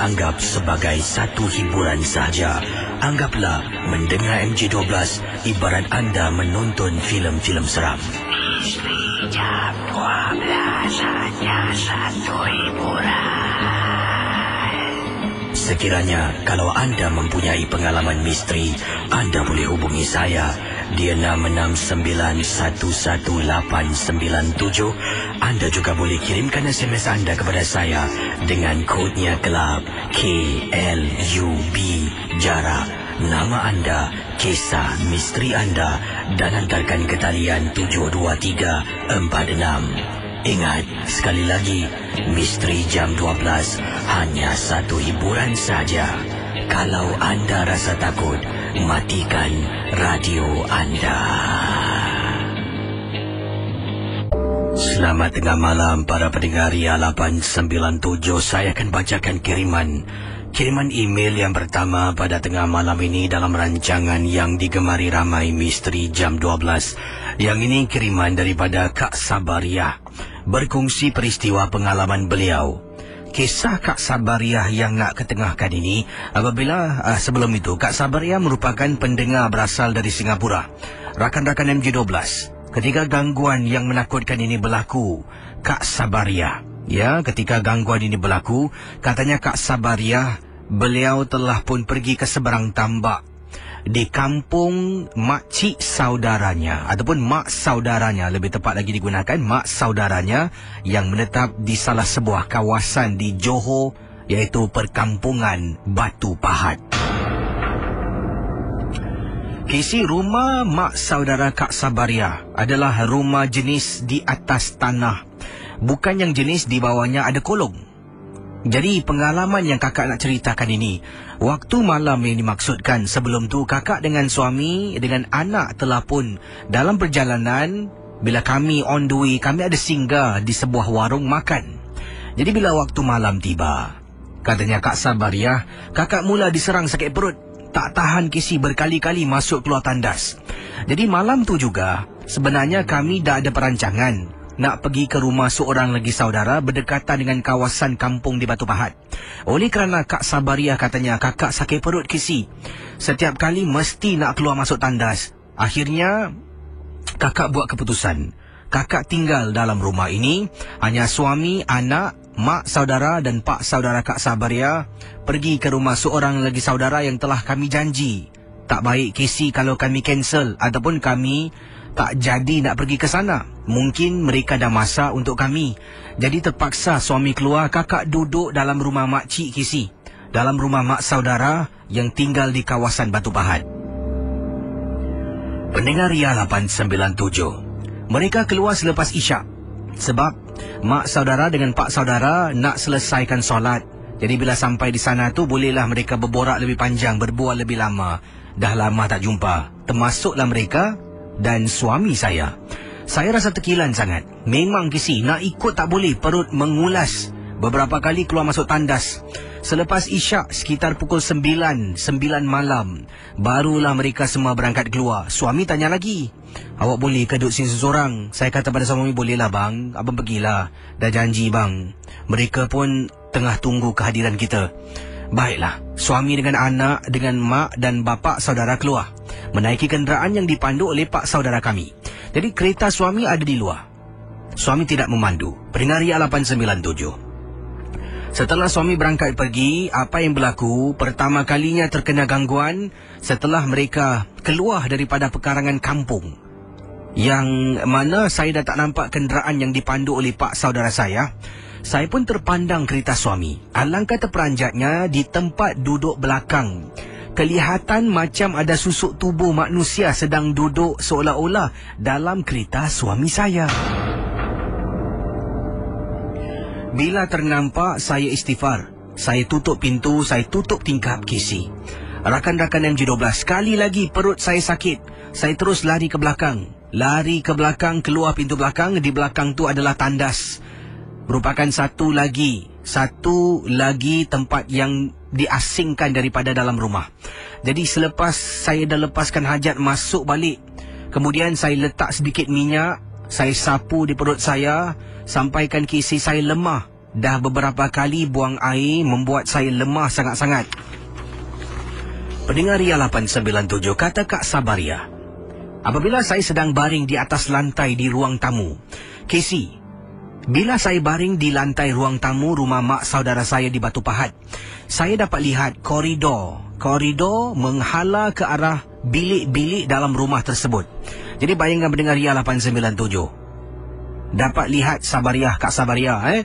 anda anggap sebagai satu hiburan sahaja. Anggaplah mendengar MJ12 ibarat anda menonton filem-filem seram. Misteri jam 12 hanya satu hiburan. Sekiranya kalau anda mempunyai pengalaman misteri, anda boleh hubungi saya di 669111897. Anda juga boleh kirimkan SMS anda kepada saya dengan kodnya kelab KLUB, jarak, nama anda, kisah misteri anda dan hantarkan ke talian 72346. Ingat, sekali lagi, misteri jam 12 hanya satu hiburan saja. Kalau anda rasa takut, matikan radio anda. Selamat tengah malam para pendengar Ria 897. Saya akan bacakan kiriman email yang pertama pada tengah malam ini dalam rancangan yang digemari ramai Misteri Jam 12. Yang ini kiriman daripada Kak Sabariah, berkongsi peristiwa pengalaman beliau. Kisah Kak Sabariah yang nak ketengahkan ini apabila sebelum itu Kak Sabariah merupakan pendengar berasal dari Singapura, rakan-rakan MJ12. Ketika gangguan yang menakutkan ini berlaku, Kak Sabariah, ketika gangguan ini berlaku, katanya Kak Sabariah, beliau telah pun pergi ke seberang tambak di kampung makcik saudaranya ataupun mak saudaranya, lebih tepat lagi digunakan mak saudaranya yang menetap di salah sebuah kawasan di Johor, iaitu perkampungan Batu Pahat. Kisi rumah mak saudara Kak Sabariah adalah rumah jenis di atas tanah, bukan yang jenis di bawahnya ada kolong. Jadi pengalaman yang kakak nak ceritakan ini, waktu malam yang dimaksudkan, sebelum tu kakak dengan suami dengan anak telah pun dalam perjalanan. Bila kami on the way, kami ada singgah di sebuah warung makan. Jadi bila waktu malam tiba, katanya Kak Sabariah, kakak mula diserang sakit perut. Tak tahan kisi berkali-kali masuk keluar tandas. Jadi malam tu juga sebenarnya kami dah ada perancangan nak pergi ke rumah seorang lagi saudara berdekatan dengan kawasan kampung di Batu Pahat. Oleh kerana Kak Sabariah katanya kakak sakit perut kisi, setiap kali mesti nak keluar masuk tandas. Akhirnya kakak buat keputusan, kakak tinggal dalam rumah ini, hanya suami, anak, mak saudara dan pak saudara Kak Sabariah pergi ke rumah seorang lagi saudara yang telah kami janji. Tak baik kisi kalau kami cancel ataupun kami tak jadi nak pergi ke sana. Mungkin mereka dah masak untuk kami. Jadi terpaksa suami keluar, kakak duduk dalam rumah makcik kisi, dalam rumah mak saudara yang tinggal di kawasan Batu Pahat. Pendengar Ria 897, mereka keluar selepas isyak sebab mak saudara dengan pak saudara nak selesaikan solat. Jadi bila sampai di sana tu bolehlah mereka berborak lebih panjang, berbual lebih lama. Dah lama tak jumpa, termasuklah mereka dan suami saya. Saya rasa tekilan sangat. Memang kisi nak ikut tak boleh, perut mengulas. Beberapa kali keluar masuk tandas. Selepas isyak sekitar pukul 9 malam, barulah mereka semua berangkat keluar. Suami tanya lagi, awak boleh ke duduk sini seorang? Saya kata pada suami, bolehlah bang, abang pergilah, dah janji bang. Mereka pun tengah tunggu kehadiran kita. Baiklah, suami dengan anak, dengan mak dan bapa saudara keluar, menaiki kenderaan yang dipandu oleh pak saudara kami. Jadi kereta suami ada di luar. Suami tidak memandu. Pendengar Ria 897. Setelah suami berangkat pergi, apa yang berlaku? Pertama kalinya terkena gangguan setelah mereka keluar daripada pekarangan kampung, yang mana saya dah tak nampak kenderaan yang dipandu oleh pak saudara saya. Saya pun terpandang kereta suami. Alangkah terperanjatnya di tempat duduk belakang, kelihatan macam ada susuk tubuh manusia sedang duduk seolah-olah dalam kereta suami saya. Bila ternampak, saya istighfar. Saya tutup pintu, saya tutup tingkap kisi. Rakan-rakan MJ12, sekali lagi perut saya sakit. Saya terus lari ke belakang. Lari ke belakang, keluar pintu belakang. Di belakang tu adalah tandas. Merupakan satu lagi tempat yang diasingkan daripada dalam rumah. Jadi selepas saya dah lepaskan hajat, masuk balik, kemudian saya letak sedikit minyak, saya sapu di perut saya, sampaikan kisi saya lemah. dah beberapa kali buang air membuat saya lemah sangat-sangat. Pendengar Ria 897, kata Kak Sabaria, apabila saya sedang baring di atas lantai di ruang tamu. Casey, bila saya baring di lantai ruang tamu rumah mak saudara saya di Batu Pahat, saya dapat lihat koridor menghala ke arah bilik-bilik dalam rumah tersebut. Jadi bayangkan pendengar Ria 897, dapat lihat Kak Sabaria,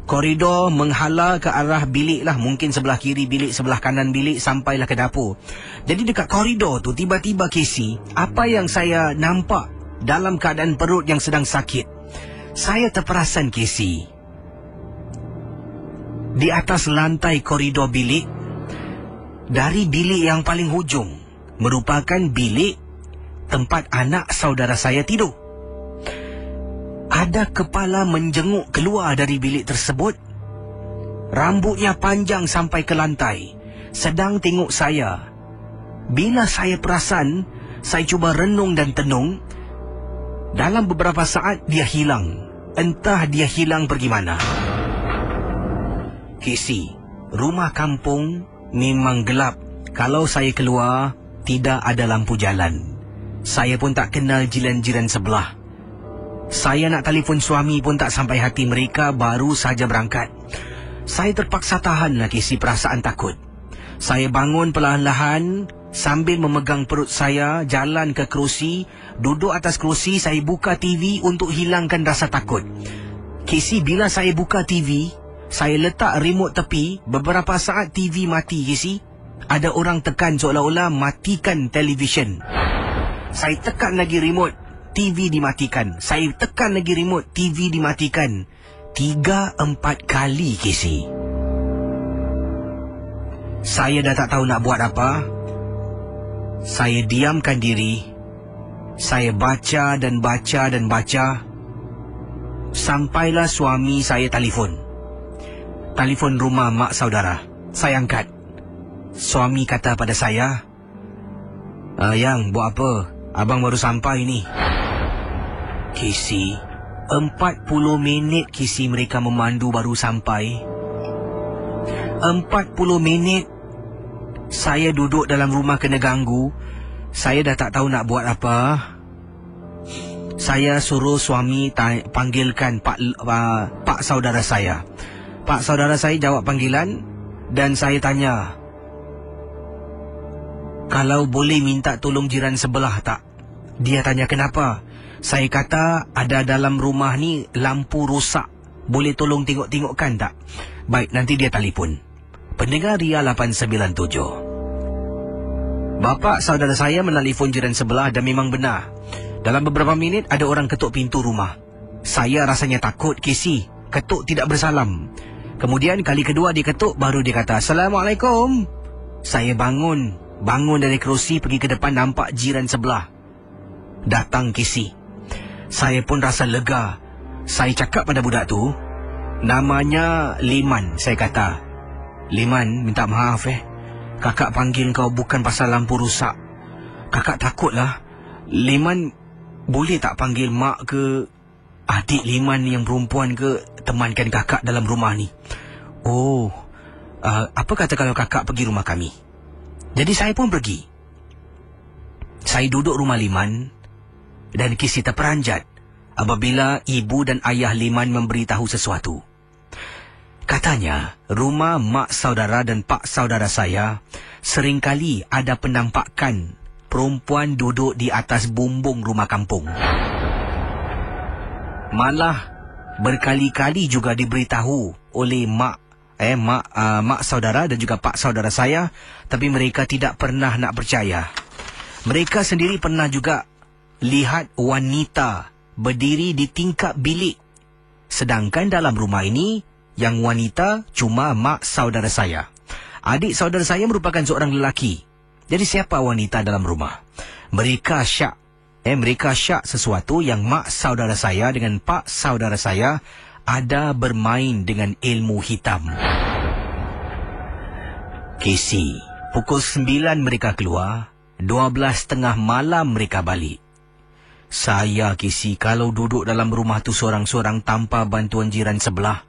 koridor menghala ke arah bilik lah. Mungkin sebelah kiri bilik, sebelah kanan bilik, sampailah ke dapur. Jadi dekat koridor tu, tiba-tiba Casey, apa yang saya nampak dalam keadaan perut yang sedang sakit, saya terperasan Casey, di atas lantai koridor bilik, dari bilik yang paling hujung, merupakan bilik tempat anak saudara saya tidur. Ada kepala menjenguk keluar dari bilik tersebut. Rambutnya panjang sampai ke lantai, sedang tengok saya. Bila saya perasan, saya cuba renung dan tenung. Dalam beberapa saat dia hilang. Entah dia hilang pergi mana. Casey, rumah kampung memang gelap. Kalau saya keluar, tidak ada lampu jalan. Saya pun tak kenal jiran-jiran sebelah. Saya nak telefon suami pun tak sampai hati, mereka baru saja berangkat. Saya terpaksa tahanlah Casey perasaan takut. Saya bangun perlahan-lahan sambil memegang perut saya, jalan ke kerusi, duduk atas kerusi, saya buka TV untuk hilangkan rasa takut. Casey, bila saya buka TV, saya letak remote tepi, beberapa saat TV mati Casey. Ada orang tekan seolah-olah matikan televisyen. Saya tekan lagi remote, TV dimatikan. Saya tekan lagi remote, TV dimatikan. 3-4 kali Casey. Saya dah tak tahu nak buat apa. Saya diamkan diri. Saya baca dan baca dan baca. Sampailah suami saya telefon. Telefon rumah mak saudara. Saya angkat. Suami kata pada saya, Yang, buat apa? Abang baru sampai ni. Casey, 40 minit Casey mereka memandu baru sampai. 40 minit saya duduk dalam rumah kena ganggu. Saya dah tak tahu nak buat apa. Saya suruh suami panggilkan Pak saudara saya. Pak saudara saya jawab panggilan dan saya tanya, kalau boleh minta tolong jiran sebelah tak? Dia tanya kenapa? Saya kata ada dalam rumah ni lampu rosak. Boleh tolong tengok-tengokkan tak? Baik, nanti dia telefon. Pendengar Ria 897. Bapa saudara saya menelefon jiran sebelah dan memang benar. Dalam beberapa minit ada orang ketuk pintu rumah. Saya rasanya takut Casey. Ketuk tidak bersalam. Kemudian kali kedua dia ketuk, baru dia kata, Assalamualaikum. Saya bangun dari kerusi, pergi ke depan, nampak jiran sebelah datang Casey. Saya pun rasa lega. Saya cakap pada budak tu, namanya Liman. Saya kata, Liman, minta maaf kakak panggil kau bukan pasal lampu rusak. Kakak takutlah. Liman, boleh tak panggil mak ke adik Liman yang perempuan ke, temankan kakak dalam rumah ni. Oh, apa kata kalau kakak pergi rumah kami? Jadi saya pun pergi. Saya duduk rumah Liman dan Casey terperanjat apabila ibu dan ayah Liman memberitahu sesuatu. Katanya, rumah mak saudara dan pak saudara saya seringkali ada penampakan perempuan duduk di atas bumbung rumah kampung. Malah berkali-kali juga diberitahu oleh mak saudara dan juga pak saudara saya, tapi mereka tidak pernah nak percaya. Mereka sendiri pernah juga lihat wanita berdiri di tingkap bilik. Sedangkan dalam rumah ini, yang wanita cuma mak saudara saya. Adik saudara saya merupakan seorang lelaki. Jadi siapa wanita dalam rumah? Mereka syak. Mereka syak sesuatu yang mak saudara saya dengan pak saudara saya ada bermain dengan ilmu hitam. Casey, pukul 9 mereka keluar, 12:30 malam mereka balik. Saya, Casey, kalau duduk dalam rumah tu seorang-seorang tanpa bantuan jiran sebelah,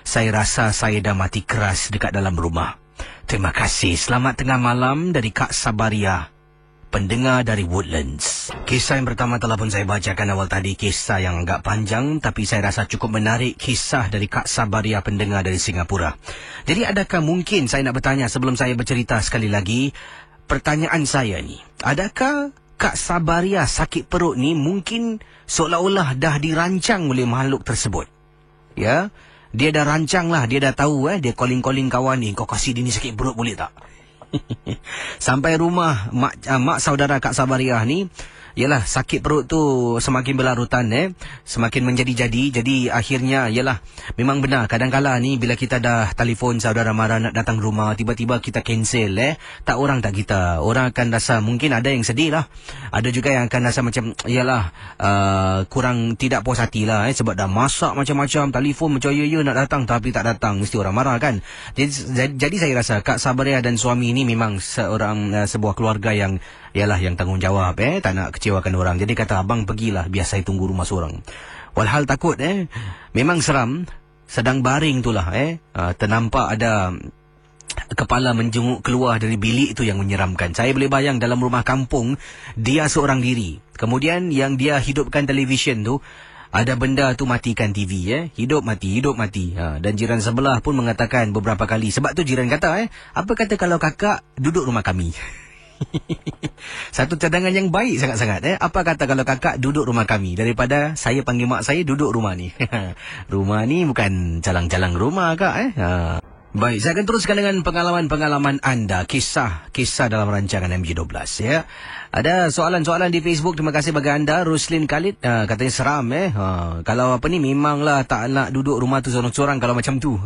Saya rasa saya dah mati keras dekat dalam rumah. Terima kasih. Selamat tengah malam dari Kak Sabaria, pendengar dari Woodlands. Kisah yang pertama telah pun saya bacakan awal tadi. Kisah yang agak panjang tapi saya rasa cukup menarik. Kisah dari Kak Sabaria, pendengar dari Singapura. Jadi adakah mungkin saya nak bertanya sebelum saya bercerita sekali lagi. Pertanyaan saya ni, adakah Kak Sabaria sakit perut ni mungkin seolah-olah dah dirancang oleh makhluk tersebut? Ya, dia dah rancang lah, dia dah tahu dia calling-calling kawan ni, kau kasih dia ni sakit perut boleh tak? Sampai rumah mak saudara Kak Sabaria ni, yalah, sakit perut tu semakin berlarutan semakin menjadi-jadi. Jadi akhirnya yalah, memang benar kadang-kala ni bila kita dah telefon saudara mara nak datang rumah, tiba-tiba kita cancel tak orang tak kita, orang akan rasa mungkin ada yang sedih lah, ada juga yang akan rasa macam yalah kurang tidak puas hati lah sebab dah masak macam-macam, telefon macam ya nak datang tapi tak datang, mesti orang marah kan. Jadi saya rasa Kak Sabaria dan suami ni memang sebuah keluarga yang ialah yang tanggungjawab tak nak kecewakan orang. Jadi kata abang pergilah, biar saya tunggu rumah seorang. Walhal takut memang seram. Sedang baring itulah ternampak ada kepala menjenguk keluar dari bilik itu yang menyeramkan. Saya boleh bayang dalam rumah kampung dia seorang diri. Kemudian yang dia hidupkan televisyen tu, ada benda tu matikan TV hidup mati. Dan jiran sebelah pun mengatakan beberapa kali. Sebab tu jiran kata apa kata kalau kakak duduk rumah kami? Satu cadangan yang baik sangat-sangat Apa kata kalau kakak duduk rumah kami, daripada saya panggil mak saya duduk rumah ni. Rumah ni bukan calang-calang rumah kak Baik, saya akan teruskan dengan pengalaman-pengalaman anda, kisah dalam rancangan MG12 Ada soalan-soalan di Facebook. Terima kasih bagi anda. Ruslin Khalid katanya seram kalau apa ni, memanglah tak nak duduk rumah tu seorang-seorang kalau macam tu.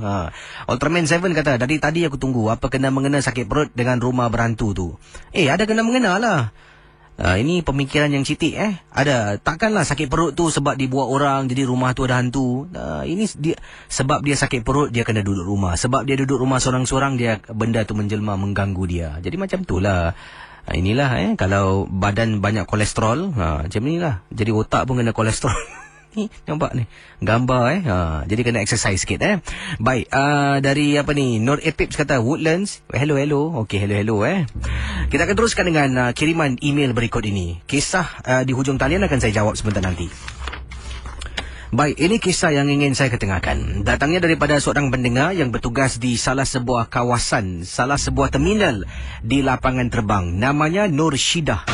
Ultraman 7 kata, dari tadi aku tunggu apa kena-mengena sakit perut dengan rumah berhantu tu. Ada kena-mengena lah. Ini pemikiran yang citik Ada, takkanlah sakit perut tu sebab dibuat orang jadi rumah tu ada hantu. Ini dia, sebab dia sakit perut dia kena duduk rumah. Sebab dia duduk rumah seorang-seorang, dia benda tu menjelma mengganggu dia. Jadi macam itulah. Inilah kalau badan banyak kolesterol, macam inilah. Jadi otak pun kena kolesterol. Ni nampak ni gambar jadi kena exercise sikit Baik, dari apa ni, Nur Epips kata Woodlands. Hello. Okey, hello Kita akan teruskan dengan kiriman email berikut ini. Kisah di hujung talian akan saya jawab sebentar nanti. Baik, ini kisah yang ingin saya ketengahkan. Datangnya daripada seorang pendengar yang bertugas di salah sebuah kawasan, salah sebuah terminal di lapangan terbang. Namanya Nur Syidah.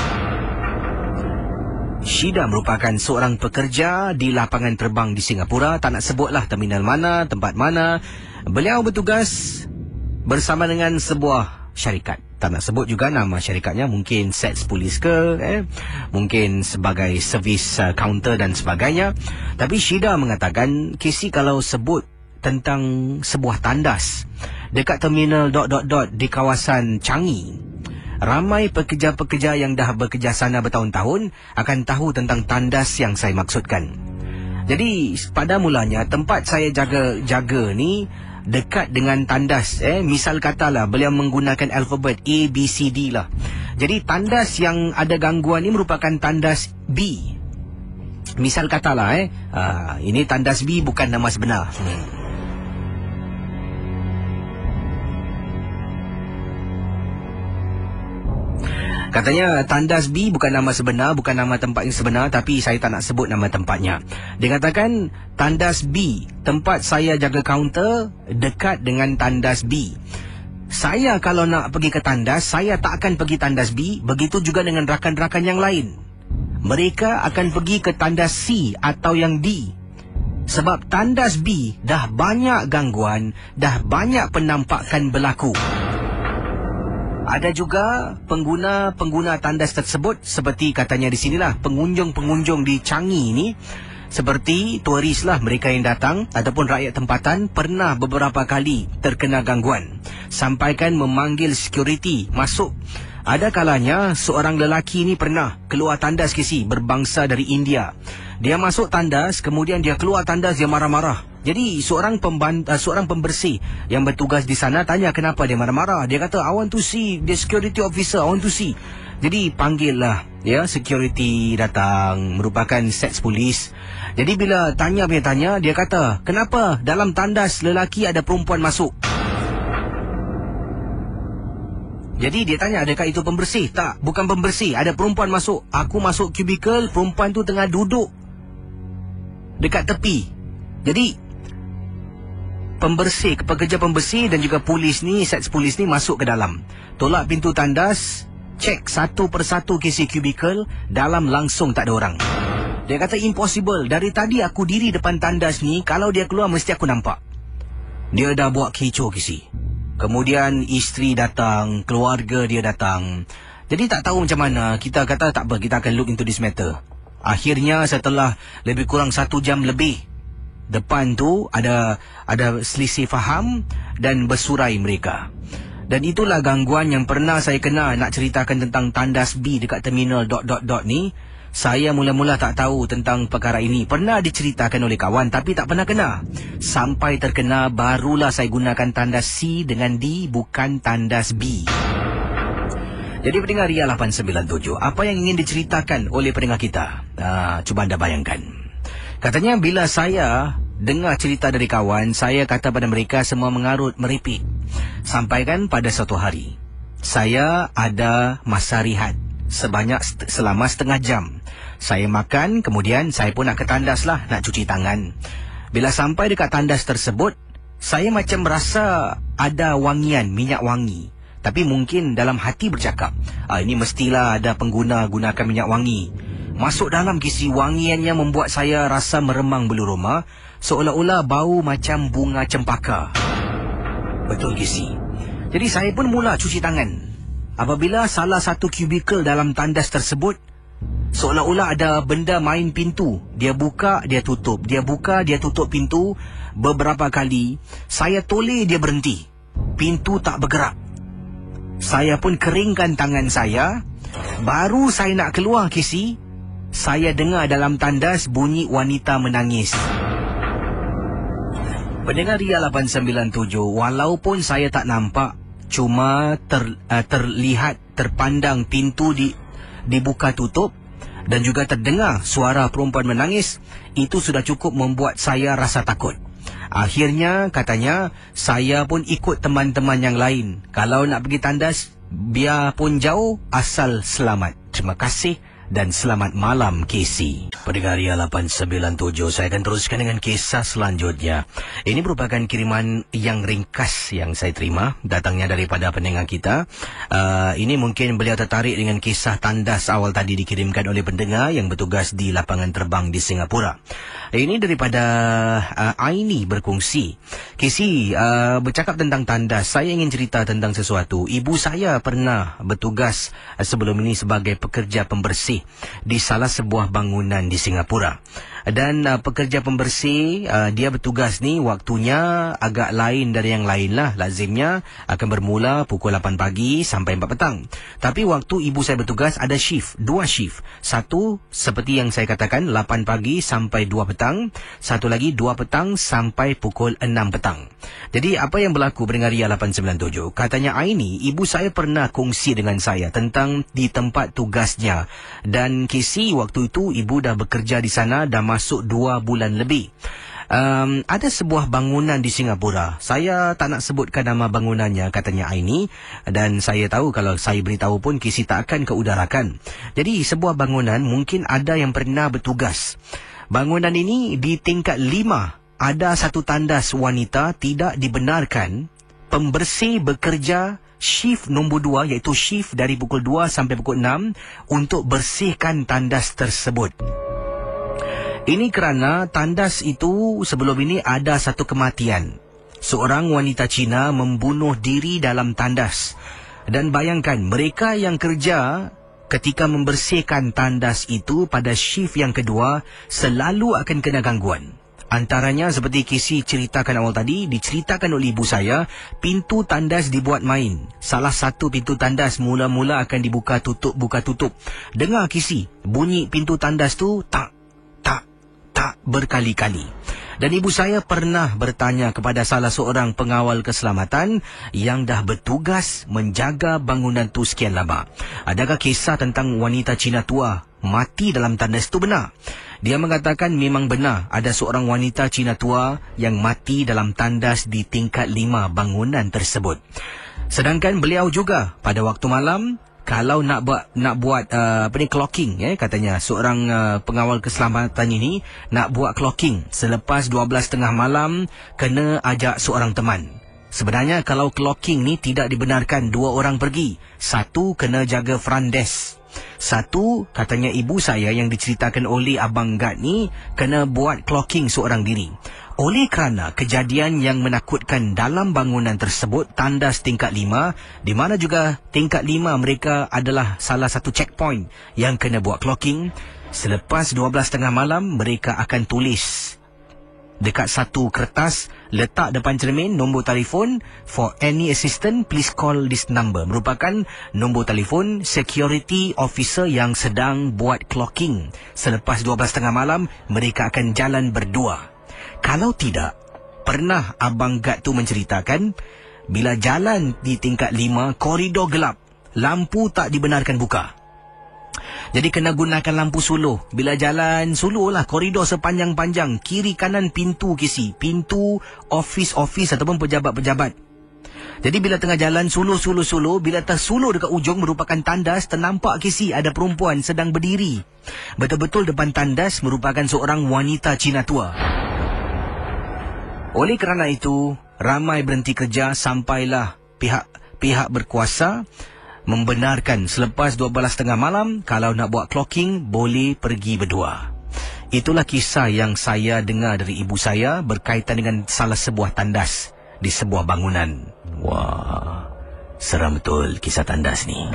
Syidah merupakan seorang pekerja di lapangan terbang di Singapura. Tak nak sebutlah terminal mana, tempat mana. Beliau bertugas bersama dengan sebuah syarikat. Tak nak sebut juga nama syarikatnya. Mungkin sets polis ke, mungkin sebagai servis counter dan sebagainya. Tapi Syidah mengatakan, Casey, kalau sebut tentang sebuah tandas dekat terminal ... di kawasan Changi, ramai pekerja-pekerja yang dah bekerja sana bertahun-tahun akan tahu tentang tandas yang saya maksudkan. Jadi pada mulanya tempat saya jaga ni dekat dengan tandas. Misal katalah beliau menggunakan alfabet A, B, C, D lah. Jadi tandas yang ada gangguan ni merupakan tandas B. Misal katalah ini tandas B bukan nama sebenar. Katanya tandas B bukan nama sebenar, bukan nama tempat yang sebenar, tapi saya tak nak sebut nama tempatnya. Dia katakan tandas B, tempat saya jaga kaunter dekat dengan tandas B. Saya kalau nak pergi ke tandas, saya tak akan pergi tandas B. Begitu juga dengan rakan-rakan yang lain. Mereka akan pergi ke tandas C atau yang D. Sebab tandas B dah banyak gangguan, dah banyak penampakan berlaku. Ada juga pengguna tandas tersebut, seperti katanya di sinilah, pengunjung-pengunjung di Changi ni, seperti turis lah, mereka yang datang ataupun rakyat tempatan pernah beberapa kali terkena gangguan. Sampaikan memanggil security masuk. Ada kalanya seorang lelaki ni pernah keluar tandas berbangsa dari India. Dia masuk tandas, kemudian dia keluar tandas, dia marah-marah. Jadi seorang pembersih yang bertugas di sana tanya kenapa dia marah-marah. Dia kata, I want to see the security officer, I want to see. Jadi panggillah security datang, merupakan sets polis. Jadi bila tanya, dia kata, kenapa dalam tandas lelaki ada perempuan masuk? Jadi dia tanya, adakah itu pembersih? Tak, bukan pembersih, ada perempuan masuk. Aku masuk kubikel, perempuan tu tengah duduk dekat tepi. Jadi pekerja pembersih dan juga polis ni, sets polis ni masuk ke dalam, tolak pintu tandas, cek satu persatu kisi kubikel, dalam langsung tak ada orang. Dia kata impossible, dari tadi aku diri depan tandas ni, kalau dia keluar mesti aku nampak. Dia dah buat kecoh kisi. Kemudian isteri datang, keluarga dia datang. Jadi tak tahu macam mana. Kita kata tak apa, kita akan look into this matter. Akhirnya setelah lebih kurang 1 jam lebih, depan tu ada selisih faham dan bersurai mereka. Dan itulah gangguan yang pernah saya kena. Nak ceritakan tentang tandas B dekat terminal ... ni. Saya mula-mula tak tahu tentang perkara ini. Pernah diceritakan oleh kawan tapi tak pernah kena. Sampai terkena barulah saya gunakan tandas C dengan D, bukan tandas B. Jadi pendengar Ria 897, apa yang ingin diceritakan oleh pendengar kita? Cuba anda bayangkan. Katanya bila saya dengar cerita dari kawan, saya kata pada mereka semua mengarut, meripik. Sampaikan pada suatu hari, saya ada masa rehat selama setengah jam. Saya makan, kemudian saya pun nak ke tandas lah, nak cuci tangan. Bila sampai dekat tandas tersebut, saya macam merasa ada wangian, minyak wangi. Tapi mungkin dalam hati bercakap, ini mestilah ada pengguna gunakan minyak wangi. Masuk dalam kisi, wangiannya membuat saya rasa meremang bulu roma, seolah-olah bau macam bunga cempaka. Betul kisi. Jadi saya pun mula cuci tangan. Apabila salah satu kubikel dalam tandas tersebut, seolah-olah ada benda main pintu. Dia buka, dia tutup. Dia buka, dia tutup pintu. Beberapa kali, saya toleh dia berhenti. Pintu tak bergerak. Saya pun keringkan tangan saya. Baru saya nak keluar kisi, saya dengar dalam tandas bunyi wanita menangis. Pendengar Ria 897, walaupun saya tak nampak, cuma terlihat, terpandang pintu dibuka tutup dan juga terdengar suara perempuan menangis, itu sudah cukup membuat saya rasa takut. Akhirnya katanya saya pun ikut teman-teman yang lain. Kalau nak pergi tandas, biar pun jauh, asal selamat. Terima kasih dan selamat malam KC. Pendengar Ria 897, saya akan teruskan dengan kisah selanjutnya. Ini merupakan kiriman yang ringkas yang saya terima, datangnya daripada pendengar kita. Ini mungkin beliau tertarik dengan kisah tandas awal tadi dikirimkan oleh pendengar yang bertugas di lapangan terbang di Singapura. Ini daripada Aini berkongsi. KC, bercakap tentang tandas, saya ingin cerita tentang sesuatu. Ibu saya pernah bertugas sebelum ini sebagai pekerja pembersih di salah sebuah bangunan di Singapura. Dan pekerja pembersih, dia bertugas ni waktunya agak lain dari yang lain lah. Lazimnya akan bermula pukul 8 pagi sampai 4 petang. Tapi waktu ibu saya bertugas ada shift, 2 shift. Satu seperti yang saya katakan, 8 pagi sampai 2 petang. Satu lagi 2 petang sampai pukul 6 petang. Jadi apa yang berlaku pendengar Ria 897? Katanya Aini, ibu saya pernah kongsi dengan saya tentang di tempat tugasnya. Dan KC waktu itu ibu dah bekerja di sana, dah masuk 2 bulan lebih. Ada sebuah bangunan di Singapura. Saya tak nak sebutkan nama bangunannya, katanya Aini. Dan saya tahu kalau saya beritahu pun KC tak akan keudarakan. Jadi sebuah bangunan, mungkin ada yang pernah bertugas. Bangunan ini di tingkat 5. Ada satu tandas wanita, tidak dibenarkan pembersih bekerja shift nombor 2, iaitu shift dari pukul 2 sampai pukul 6 untuk bersihkan tandas tersebut. Ini kerana tandas itu sebelum ini ada satu kematian. Seorang wanita Cina membunuh diri dalam tandas. Dan bayangkan, mereka yang kerja ketika membersihkan tandas itu pada shift yang kedua selalu akan kena gangguan. Antaranya seperti KC ceritakan awal tadi, diceritakan oleh ibu saya, pintu tandas dibuat main. Salah satu pintu tandas mula-mula akan dibuka tutup, buka tutup. Dengar KC, bunyi pintu tandas tu tak retak berkali-kali. Dan ibu saya pernah bertanya kepada salah seorang pengawal keselamatan yang dah bertugas menjaga bangunan tu sekian lama. Adakah kisah tentang wanita Cina tua mati dalam tandas tu benar? Dia mengatakan memang benar ada seorang wanita Cina tua yang mati dalam tandas di tingkat 5 bangunan tersebut. Sedangkan beliau juga pada waktu malam, kalau nak buat clocking, katanya seorang pengawal keselamatan ini nak buat clocking selepas 12:30 malam, kena ajak seorang teman. Sebenarnya kalau clocking ni tidak dibenarkan 2 orang pergi. Satu kena jaga front desk. Satu, katanya ibu saya yang diceritakan oleh Abang Gad ni, kena buat clocking seorang diri. Oleh kerana kejadian yang menakutkan dalam bangunan tersebut, tandas tingkat 5, di mana juga tingkat 5 mereka adalah salah satu checkpoint yang kena buat clocking, selepas 12:30 malam mereka akan tulis dekat satu kertas, letak depan cermin nombor telefon, for any assistance please call this number. Merupakan nombor telefon security officer yang sedang buat clocking. Selepas 12:30 malam mereka akan jalan berdua. Kalau tidak, pernah Abang Gad tu menceritakan, bila jalan di tingkat 5, koridor gelap, lampu tak dibenarkan buka. Jadi kena gunakan lampu suluh. Bila jalan suluh lah, koridor sepanjang-panjang, kiri kanan pintu kisi, pintu office ataupun pejabat-pejabat. Jadi bila tengah jalan suluh, bila tersuluh dekat ujung merupakan tandas, ternampak kisi ada perempuan sedang berdiri. Betul-betul depan tandas merupakan seorang wanita Cina tua. Oleh kerana itu, ramai berhenti kerja sampailah pihak berkuasa membenarkan selepas 12:30 malam, kalau nak buat clocking, boleh pergi berdua. Itulah kisah yang saya dengar dari ibu saya berkaitan dengan salah sebuah tandas di sebuah bangunan. Wah, seram betul kisah tandas ni.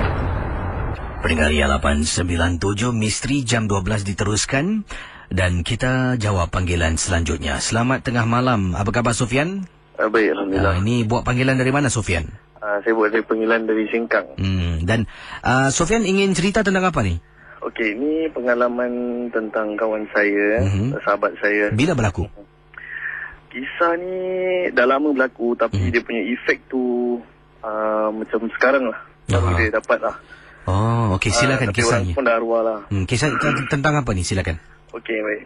Pendengar Ria 897, Misteri Jam 12 diteruskan dan kita jawab panggilan selanjutnya. Selamat tengah malam. Apa khabar Sofian? Baik, Alhamdulillah. Ini buat panggilan dari mana Sofian? Saya buat dari panggilan dari Sengkang. Dan Sofian ingin cerita tentang apa ni? Okey, ini pengalaman tentang kawan saya, sahabat saya. Bila berlaku? Kisah ni dah lama berlaku, tapi dia punya efek tu macam sekarang lah. Baru dia dapat lah. Oh, okey, silakan kisahnya. Tapi orang pun dah arwah lah. Kisah tentang apa ni? Silakan. Okey, baik.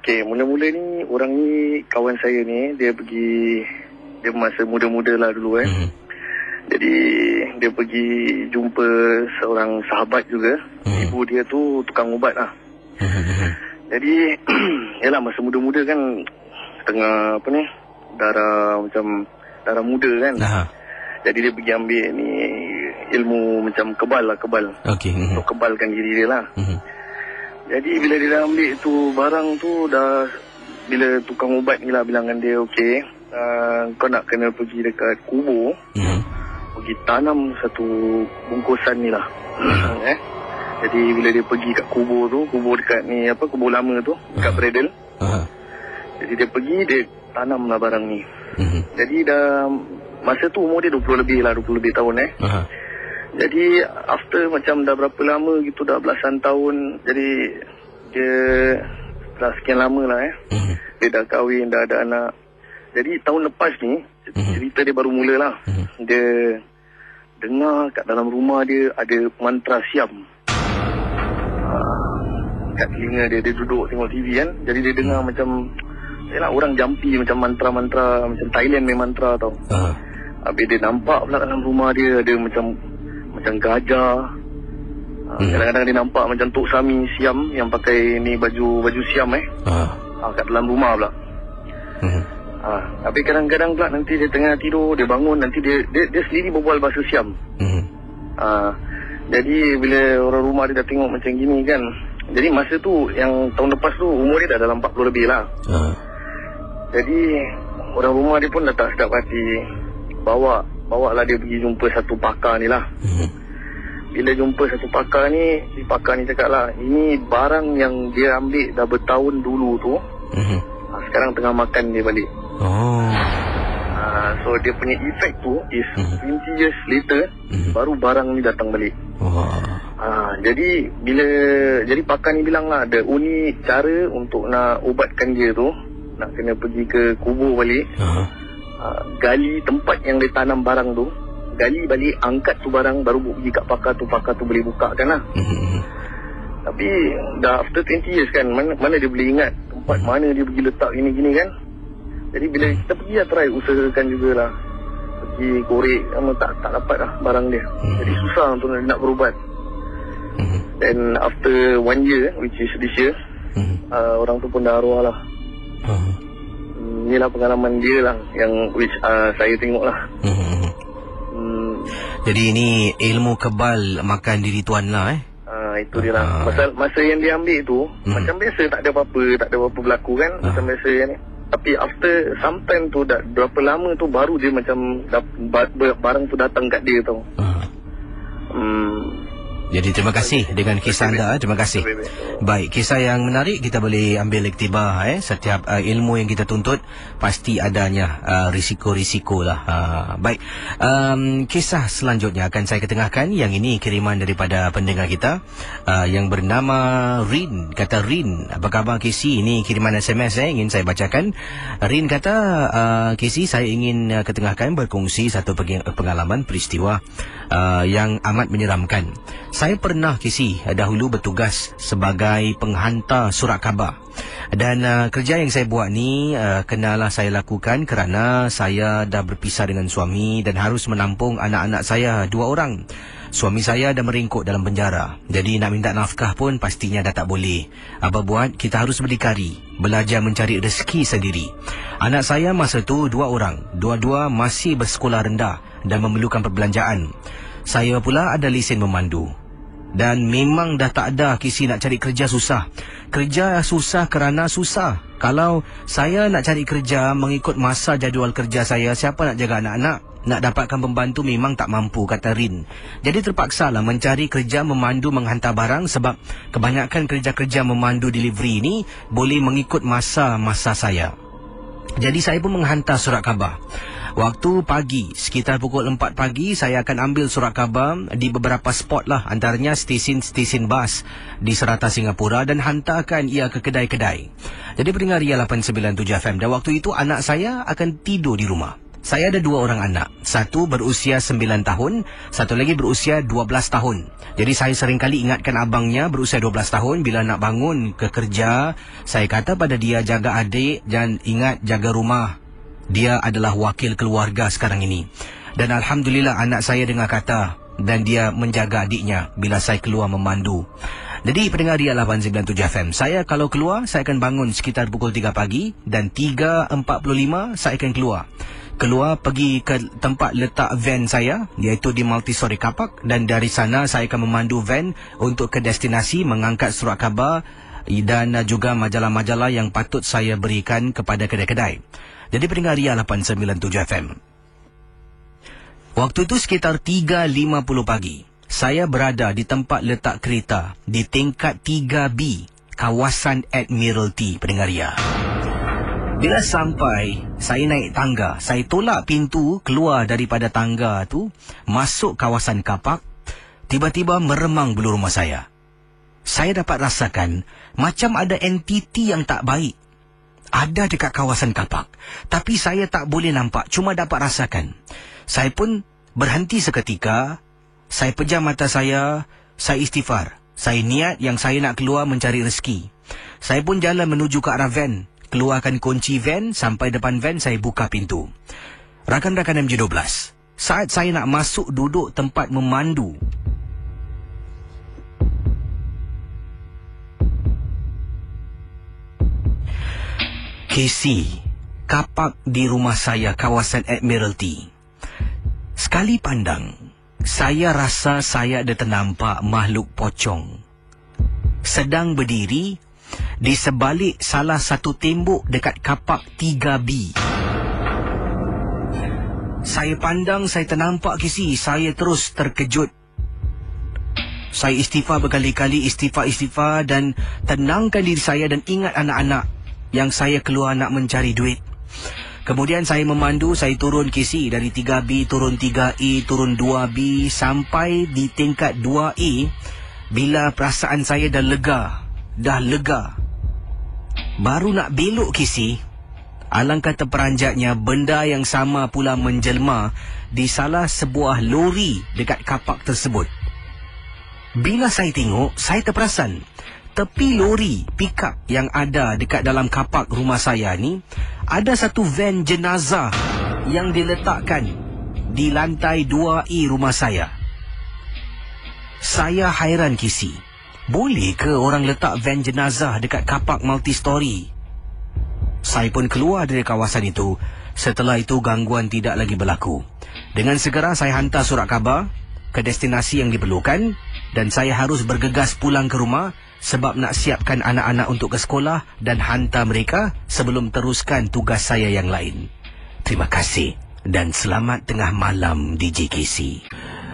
Okey, mula-mula ni, orang ni, kawan saya ni, dia masa muda-muda lah dulu Jadi dia pergi jumpa seorang sahabat juga. Ibu dia tu tukang ubat lah. Jadi yalah, masa muda-muda kan tengah darah muda kan. Jadi dia pergi ambil ni ilmu macam kebal. Okey. Untuk kebalkan diri dia lah. Jadi bila dia dah ambil tu barang tu, dah bila tukang ubat ni lah bilangan dia, okey, kau nak kena pergi dekat kubur, pergi tanam satu bungkusan ni lah. Jadi bila dia pergi kat kubur tu, kubur dekat ni kubur lama tu, dekat Bredel. Jadi dia pergi, dia tanam lah barang ni. Jadi dah masa tu umur dia 20 lebih tahun Jadi after macam dah berapa lama gitu, dah belasan tahun, jadi dia dah sekian lama lah dia dah kahwin, dah ada anak. Jadi tahun lepas ni, cerita dia baru mula lah. Dia dengar kat dalam rumah dia ada mantra siam. Kat telinga dia duduk tengok TV kan. Jadi dia dengar macam, yalah, orang jampi macam mantra-mantra, macam Thailand main mantra tau. Habis dia nampak pula dalam rumah dia ada macam gajah. Kadang-kadang dia nampak macam Tok Sami siam yang pakai ni baju siam kat dalam rumah pula. Tapi kadang-kadang pula nanti dia tengah tidur, dia bangun, nanti dia sendiri berbual bahasa siam. Jadi bila orang rumah dia dah tengok macam gini kan, jadi masa tu yang tahun lepas tu umur dia dah dalam 40 lebih lah. Jadi orang rumah dia pun dah tak sedap hati, bawa lah dia pergi jumpa satu pakar ni lah. Bila jumpa satu pakar ni, si pakar ni cakap lah, ini barang yang dia ambil dah bertahun dulu tu, sekarang tengah makan dia balik. So dia punya efek tu is 20 years later, baru barang ni datang balik. Jadi pakar ni bilang lah, ada unik cara untuk nak ubatkan dia tu, nak kena pergi ke kubur balik. Gali tempat yang dia tanam barang tu, gali balik, angkat tu barang, baru pergi kat pakar tu boleh buka kan lah. Tapi dah after 20 years kan, mana dia boleh ingat tempat mana dia pergi letak gini-gini kan. Jadi bila kita pergi lah, try usahakan jugalah, pergi korek, tak dapat lah barang dia. Jadi susah untuk nak berubat. Then after 1 year, which is this year, orang tu pun dah arwah lah. Inilah pengalaman dia lah yang which saya tengok lah. Jadi ini ilmu kebal makan diri tuan lah itu dia lah. Masa yang dia ambil tu macam biasa, tak ada apa-apa berlaku kan. Macam biasa kan. Tapi after sometime tu, dah berapa lama tu, baru dia macam barang tu datang kat dia tau. Jadi terima kasih dengan kisah anda. Terima kasih. Baik, kisah yang menarik, kita boleh ambil iktibah. Setiap ilmu yang kita tuntut pasti adanya risiko-risiko lah. Baik, kisah selanjutnya akan saya ketengahkan. Yang ini kiriman daripada pendengar kita yang bernama Rin. Kata Rin, apa khabar Casey? Ini kiriman SMS ingin saya bacakan. Rin kata, Casey, saya ingin ketengahkan berkongsi satu pengalaman peristiwa yang amat menyeramkan. Saya pernah dahulu bertugas sebagai penghantar surat khabar. Dan kerja yang saya buat ni kenalah saya lakukan kerana saya dah berpisah dengan suami dan harus menampung anak-anak saya 2 orang. Suami saya dah meringkuk dalam penjara. Jadi nak minta nafkah pun pastinya dah tak boleh. Apa buat? Kita harus berdikari, belajar mencari rezeki sendiri. Anak saya masa tu 2 orang. Dua-dua masih bersekolah rendah dan memerlukan perbelanjaan. Saya pula ada lesen memandu. Dan memang dah tak ada nak cari kerja susah. Kerja susah kerana susah. Kalau saya nak cari kerja mengikut masa jadual kerja saya, siapa nak jaga anak-anak? Nak dapatkan pembantu memang tak mampu, kata Rin. Jadi terpaksalah mencari kerja memandu menghantar barang, sebab kebanyakan kerja-kerja memandu delivery ni boleh mengikut masa-masa saya. Jadi saya pun menghantar surat khabar. Waktu pagi, sekitar pukul 4 pagi, saya akan ambil surat khabar di beberapa spot lah, antaranya stesen-stesen bas di serata Singapura, dan hantarkan ia ke kedai-kedai. Jadi pendengar Ria 897 FM, dan waktu itu anak saya akan tidur di rumah. Saya ada 2 orang anak. Satu berusia 9 tahun, satu lagi berusia 12 tahun. Jadi saya seringkali ingatkan abangnya berusia 12 tahun, bila nak bangun ke kerja, saya kata pada dia, jaga adik dan ingat jaga rumah. Dia adalah wakil keluarga sekarang ini. Dan Alhamdulillah anak saya dengar kata dan dia menjaga adiknya bila saya keluar memandu. Jadi pendengar Ria 897 FM, saya kalau keluar, saya akan bangun sekitar pukul 3 pagi dan 3.45 saya akan keluar pergi ke tempat letak van saya, iaitu di multi-story car park, dan dari sana saya akan memandu van untuk ke destinasi mengangkat surat khabar dan juga majalah-majalah yang patut saya berikan kepada kedai-kedai. Jadi pendengar Ria 897 FM. Waktu itu sekitar 3.50 pagi. Saya berada di tempat letak kereta di tingkat 3B, kawasan Admiralty, pendengar Ria. Bila sampai, saya naik tangga. Saya tolak pintu keluar daripada tangga tu, masuk kawasan kapak. Tiba-tiba meremang bulu rumah saya. Saya dapat rasakan macam ada entiti yang tak baik ada dekat kawasan kapak. Tapi saya tak boleh nampak, cuma dapat rasakan. Saya pun berhenti seketika. Saya pejam mata saya istighfar. Saya niat yang saya nak keluar mencari rezeki. Saya pun jalan menuju ke arah van. Keluarkan kunci van, sampai depan van saya buka pintu. Rakan-rakan MJ12, saat saya nak masuk duduk tempat memandu, Casey, kapak di rumah saya kawasan Admiralty. Sekali pandang, saya rasa saya ada ternampak makhluk pocong sedang berdiri di sebalik salah satu tembok dekat kapak 3B. Saya pandang, saya ternampak Casey, saya terus terkejut. Saya istighfar berkali-kali, istighfar dan tenangkan diri saya dan ingat anak-anak yang saya keluar nak mencari duit. Kemudian saya memandu, saya turun Casey dari 3B, turun 3A, turun 2B, sampai di tingkat 2A. Bila perasaan saya dah lega, baru nak belok Kisi, alangkah terperanjatnya benda yang sama pula menjelma di salah sebuah lori dekat kapak tersebut. Bila saya tengok, saya terperasan tepi lori pickup yang ada dekat dalam kapak rumah saya ni, ada satu van jenazah yang diletakkan di lantai 2E rumah saya. Saya hairan Kisi. Boleh ke orang letak van jenazah dekat kapak multi-story? Saya pun keluar dari kawasan itu. Setelah itu gangguan tidak lagi berlaku. Dengan segera saya hantar surat khabar ke destinasi yang diperlukan dan saya harus bergegas pulang ke rumah sebab nak siapkan anak-anak untuk ke sekolah dan hantar mereka sebelum teruskan tugas saya yang lain. Terima kasih dan selamat tengah malam DJ Casey.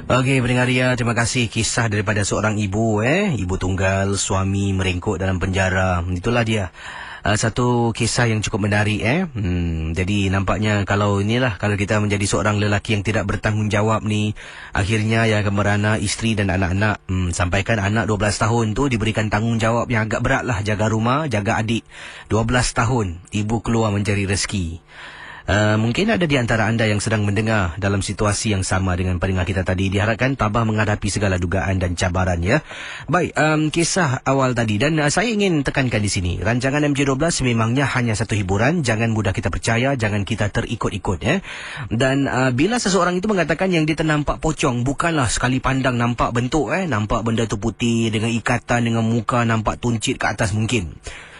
Okey, pendengar Ria, terima kasih kisah daripada seorang ibu ibu tunggal, suami merengkuk dalam penjara. Itulah dia. Satu kisah yang cukup menarik Jadi nampaknya kalau kita menjadi seorang lelaki yang tidak bertanggungjawab ni, akhirnya yang akan merana isteri dan anak-anak. Sampaikan anak 12 tahun tu diberikan tanggungjawab yang agak berat lah, jaga rumah, jaga adik. 12 tahun ibu keluar mencari rezeki. Mungkin ada di antara anda yang sedang mendengar dalam situasi yang sama dengan pendengar kita tadi. Diharapkan tabah menghadapi segala dugaan dan cabaran ya. Baik, kisah awal tadi. Dan saya ingin tekankan di sini, rancangan MJ12 memangnya hanya satu hiburan. Jangan mudah kita percaya, jangan kita terikut-ikut ya. Dan bila seseorang itu mengatakan yang dia ternampak pocong, bukanlah sekali pandang nampak bentuk nampak benda tu putih dengan ikatan, dengan muka nampak tuncit ke atas mungkin.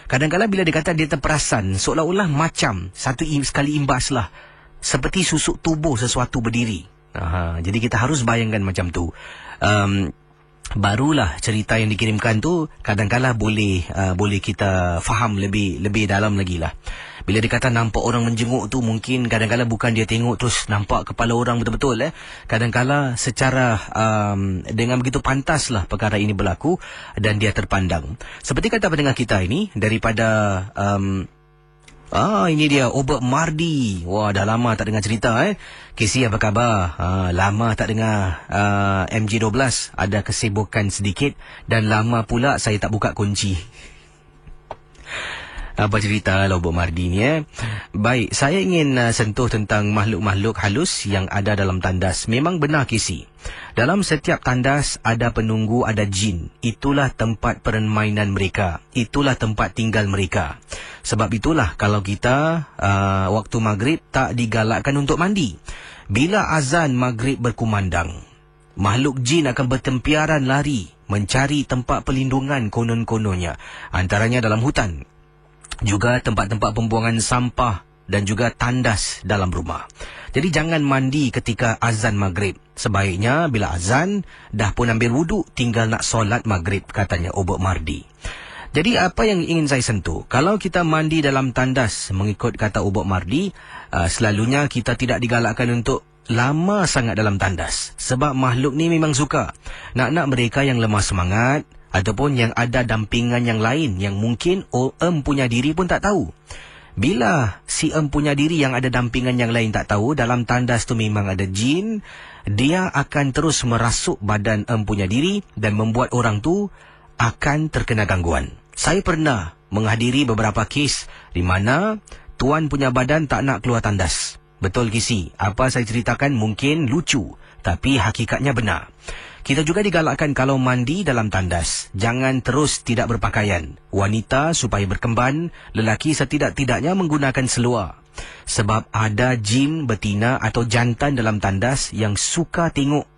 Kadang-kadang bila dia kata dia terperasan, seolah-olah macam sekali imbas lah, seperti susuk tubuh sesuatu berdiri. Jadi kita harus bayangkan macam tu. Barulah cerita yang dikirimkan tu kadang-kadang boleh kita faham lebih dalam lagi lah. Bila dia kata nampak orang menjenguk tu, mungkin kadang-kadang bukan dia tengok terus nampak kepala orang betul-betul Kadang-kadang secara dengan begitu pantaslah perkara ini berlaku dan dia terpandang. Seperti kata pendengar kita ini daripada ini dia Obert Mardi. Wah, dah lama tak dengar cerita Casey, apa khabar? Lama tak dengar MJ12. Ada kesibukan sedikit dan lama pula saya tak buka kunci. Apa cerita lah Obert Mardi ni Baik, saya ingin sentuh tentang makhluk-makhluk halus yang ada dalam tandas. Memang benar Casey, dalam setiap tandas ada penunggu, ada jin. Itulah tempat permainan mereka, itulah tempat tinggal mereka. Sebab itulah kalau kita waktu maghrib tak digalakkan untuk mandi. Bila azan maghrib berkumandang, makhluk jin akan bertempiaran lari mencari tempat perlindungan konon-kononnya. Antaranya dalam hutan, juga tempat-tempat pembuangan sampah dan juga tandas dalam rumah. Jadi jangan mandi ketika azan maghrib. Sebaiknya bila azan dah pun ambil wuduk, tinggal nak solat maghrib, katanya Obert Mardi. Jadi apa yang ingin saya sentuh, kalau kita mandi dalam tandas mengikut kata Obert Mardi, selalunya kita tidak digalakkan untuk lama sangat dalam tandas. Sebab makhluk ni memang suka nak mereka yang lemah semangat ataupun yang ada dampingan yang lain yang mungkin punya diri pun tak tahu. Bila si punya diri yang ada dampingan yang lain tak tahu, dalam tandas tu memang ada jin, dia akan terus merasuk badan punya diri dan membuat orang tu akan terkena gangguan. Saya pernah menghadiri beberapa kes di mana tuan punya badan tak nak keluar tandas. Betul Kisi, apa saya ceritakan mungkin lucu, tapi hakikatnya benar. Kita juga digalakkan kalau mandi dalam tandas, jangan terus tidak berpakaian. Wanita supaya berkemban, lelaki setidak-tidaknya menggunakan seluar. Sebab ada jin betina atau jantan dalam tandas yang suka tengok.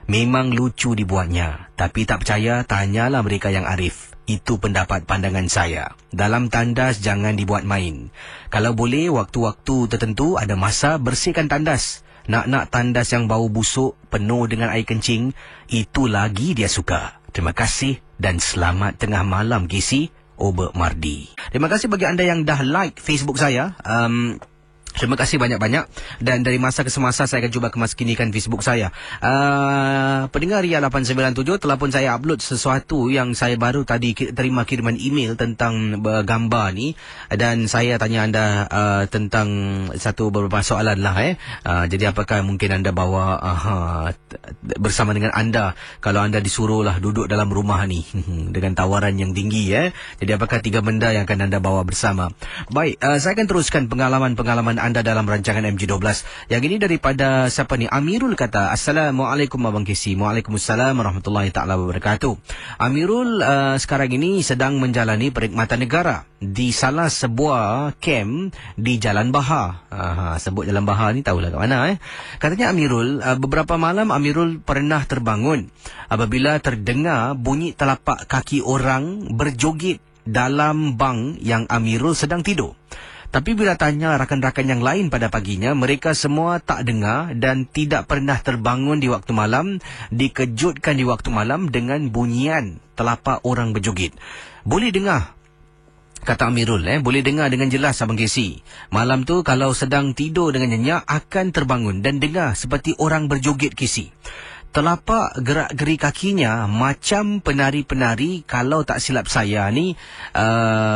Memang lucu dibuatnya, tapi tak percaya, tanyalah mereka yang arif. Itu pendapat pandangan saya. Dalam tandas jangan dibuat main. Kalau boleh, waktu-waktu tertentu ada masa bersihkan tandas. Nak tandas yang bau busuk, penuh dengan air kencing, itu lagi dia suka. Terima kasih dan selamat tengah malam Casey, Obert Mardi. Terima kasih bagi anda yang dah like Facebook saya. Terima kasih banyak-banyak. Dan dari masa ke semasa saya akan cuba kemaskinikan Facebook saya. Pendengar Ria 897, telah pun saya upload sesuatu yang saya baru tadi terima kiriman email tentang gambar ni. Dan saya tanya anda tentang beberapa soalan lah. Jadi apakah mungkin anda bawa bersama dengan anda kalau anda disuruh lah duduk dalam rumah ni dengan tawaran yang tinggi. Jadi apakah 3 benda yang akan anda bawa bersama? Baik, saya akan teruskan pengalaman anda dalam rancangan MG12. Yang ini daripada siapa ni? Amirul kata, Assalamualaikum Abang Kesi. Waalaikumsalam warahmatullahi ta'ala wabarakatuh. Amirul sekarang ini sedang menjalani perkhidmatan negara di salah sebuah camp di Jalan Bahar. Sebut Jalan Bahar ni tahulah kat mana. Katanya Amirul, beberapa malam Amirul pernah terbangun apabila terdengar bunyi telapak kaki orang berjoget dalam bang yang Amirul sedang tidur. Tapi bila tanya rakan-rakan yang lain pada paginya, mereka semua tak dengar dan tidak pernah terbangun di waktu malam, dikejutkan di waktu malam dengan bunyian telapak orang berjoget. Boleh dengar, kata Amirul, boleh dengar dengan jelas Abang Kesi. Malam tu kalau sedang tidur dengan nyenyak akan terbangun dan dengar seperti orang berjoget Kesi. Telapak gerak-geri kakinya macam penari-penari, kalau tak silap saya ni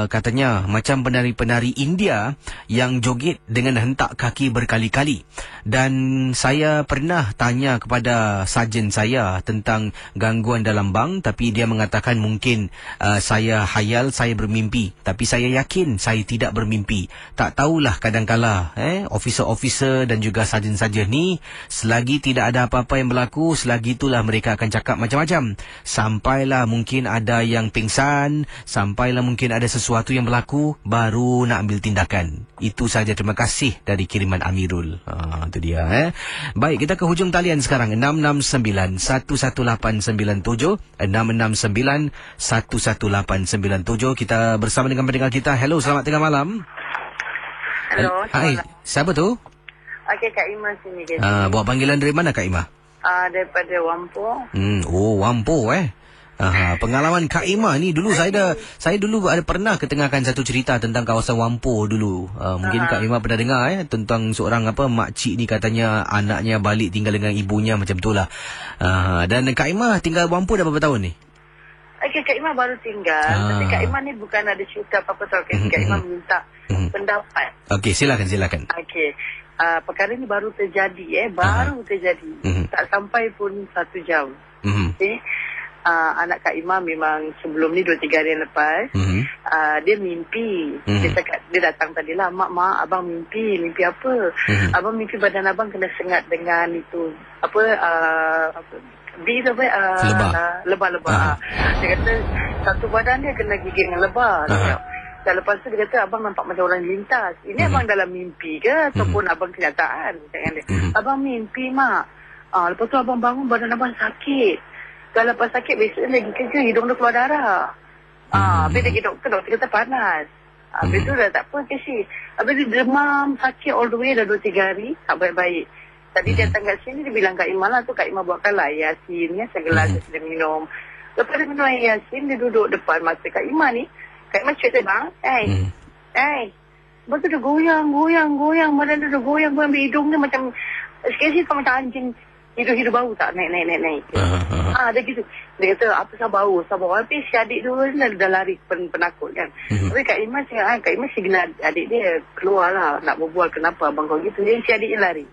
katanya macam penari-penari India yang joget dengan hentak kaki berkali-kali. Dan saya pernah tanya kepada sarjan saya tentang gangguan dalam bang, tapi dia mengatakan mungkin saya hayal, saya bermimpi. Tapi saya yakin saya tidak bermimpi. Tak tahulah, kadang-kala officer-officer dan juga sarjan-sarjan ni, selagi tidak ada apa-apa yang berlaku, selagi itulah mereka akan cakap macam-macam. Sampailah mungkin ada yang pingsan, sampailah mungkin ada sesuatu yang berlaku, baru nak ambil tindakan. Itu saja. Terima kasih dari kiriman Amirul. Itu dia. Baik, kita ke hujung talian sekarang. 669-11897 669-11897. Kita bersama dengan pendengar kita. Hello, selamat tengah malam. Hello. Hai, siapa tu? Okey, Kak Ima sini. Buat panggilan dari mana Kak Ima? Daripada Wampo. Wampo pengalaman Kak Ima ni dulu saya dulu ada pernah ketengahkan satu cerita tentang kawasan Wampo dulu. Mungkin Kak Ima pernah dengar tentang seorang makcik ni, katanya anaknya balik tinggal dengan ibunya macam itulah. Dan Kak Ima tinggal Wampo dah berapa tahun ni? Okey, Kak Ima baru tinggal. Tapi Kak Ima ni bukan ada cerita apa-apa tau. Kak Ima minta pendapat. Okey, silakan. Okey. Perkara ni baru terjadi terjadi. Tak sampai pun 1 jam. Okey. Anak Kak Ima memang sebelum ni 2-3 hari yang lepas dia mimpi. Dia datang tadi lah, mak abang mimpi apa? Abang mimpi badan abang kena sengat dengan itu lebah. Dia kata satu badan dia kena gigit dengan lebah. Dan lepas tu dia kata abang nampak macam orang lintas. Ini abang dalam mimpi ke ataupun abang kenyataan? Abang mimpi mak. Lepas tu abang bangun badan abang sakit. Dan lepas sakit besok lagi kerja, hidung dia keluar darah. Habis dia pergi doktor kata panas. Habis tu dah tak apa Kesi. Habis dia demam sakit all the way dah 2-3 hari. Tak baik-baik. Tadi dia datang kat sini, dia bilang Kak Ima lah tu. Kak Ima buatkanlah air Yasin segelas dia sedang minum. Lepas dia minum air Yasin, dia duduk depan mata Kak Ima ni. Kak Ima cakap bang, lepas tu dia goyang. Badan dia goyang, hidung dia macam sikit-sikit macam anjing. Hidup bau tak naik. Dia gitu. Dia kata apa bau. Habis si adik tu dah lari penakut kan. Tapi Kak Ima cakap, Kak Ima signal adik dia keluar lah nak berbual, kenapa abang kau gitu. Jadi si adik dia lari.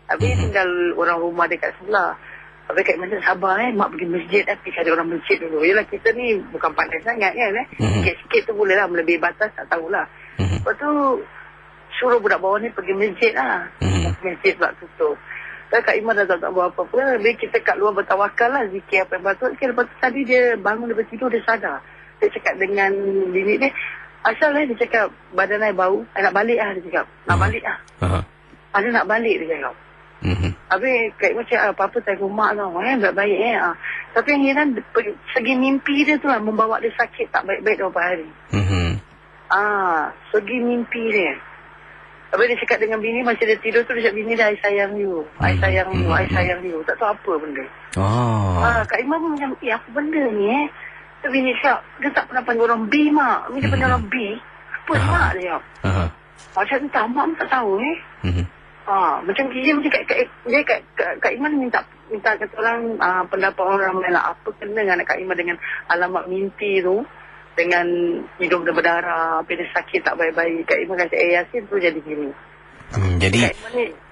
Habis tinggal orang rumah dekat sebelah. Habis Kak Ima cakap sabar mak pergi masjid pergi cari orang masjid dulu. Yelah kita ni bukan pandai sangat kan sikit-sikit tu boleh lah, melebihi batas tak tahulah. Lepas tu suruh budak bawah ni pergi masjid lah. Masjid sebab tutup. Kak Ima dah tak buat apa-apa. Habis kita kat luar bertawakal lah, zikir apa yang patut. Lepas tu tadi dia bangun daripada tidur, dia sadar. Dia cakap dengan bini dia, asal dia cakap badan saya bau, nak balik lah dia cakap. Nak balik lah. Ada nak balik dia cakap. Habis Kak Ima cakap apa-apa tak rumah tau. Baik-baik Tapi yang heran segi mimpi dia tu lah membawa dia sakit tak baik-baik beberapa hari. Segi mimpi dia. Habis dia cakap dengan bini masa dia tidur tu, dia cakap bini dia, I sayang you. I sayang you. Tak tahu apa benda. Kak Ima pun macam, apa benda ni Tu bini cakap, dia tak pernah panggil orang B mak. Dia panggil orang B. Apa mak dia cakap. Macam entah, mak tak tahu macam dia macam Kak Iman minta kata orang pendapat orang lain lah. Apa kena dengan Kak Iman dengan alamat mimpi tu, dengan hidung dia berdarah, apa dia sakit tak baik-baik. Kak Iman kata Yasin tu jadi gini. Jadi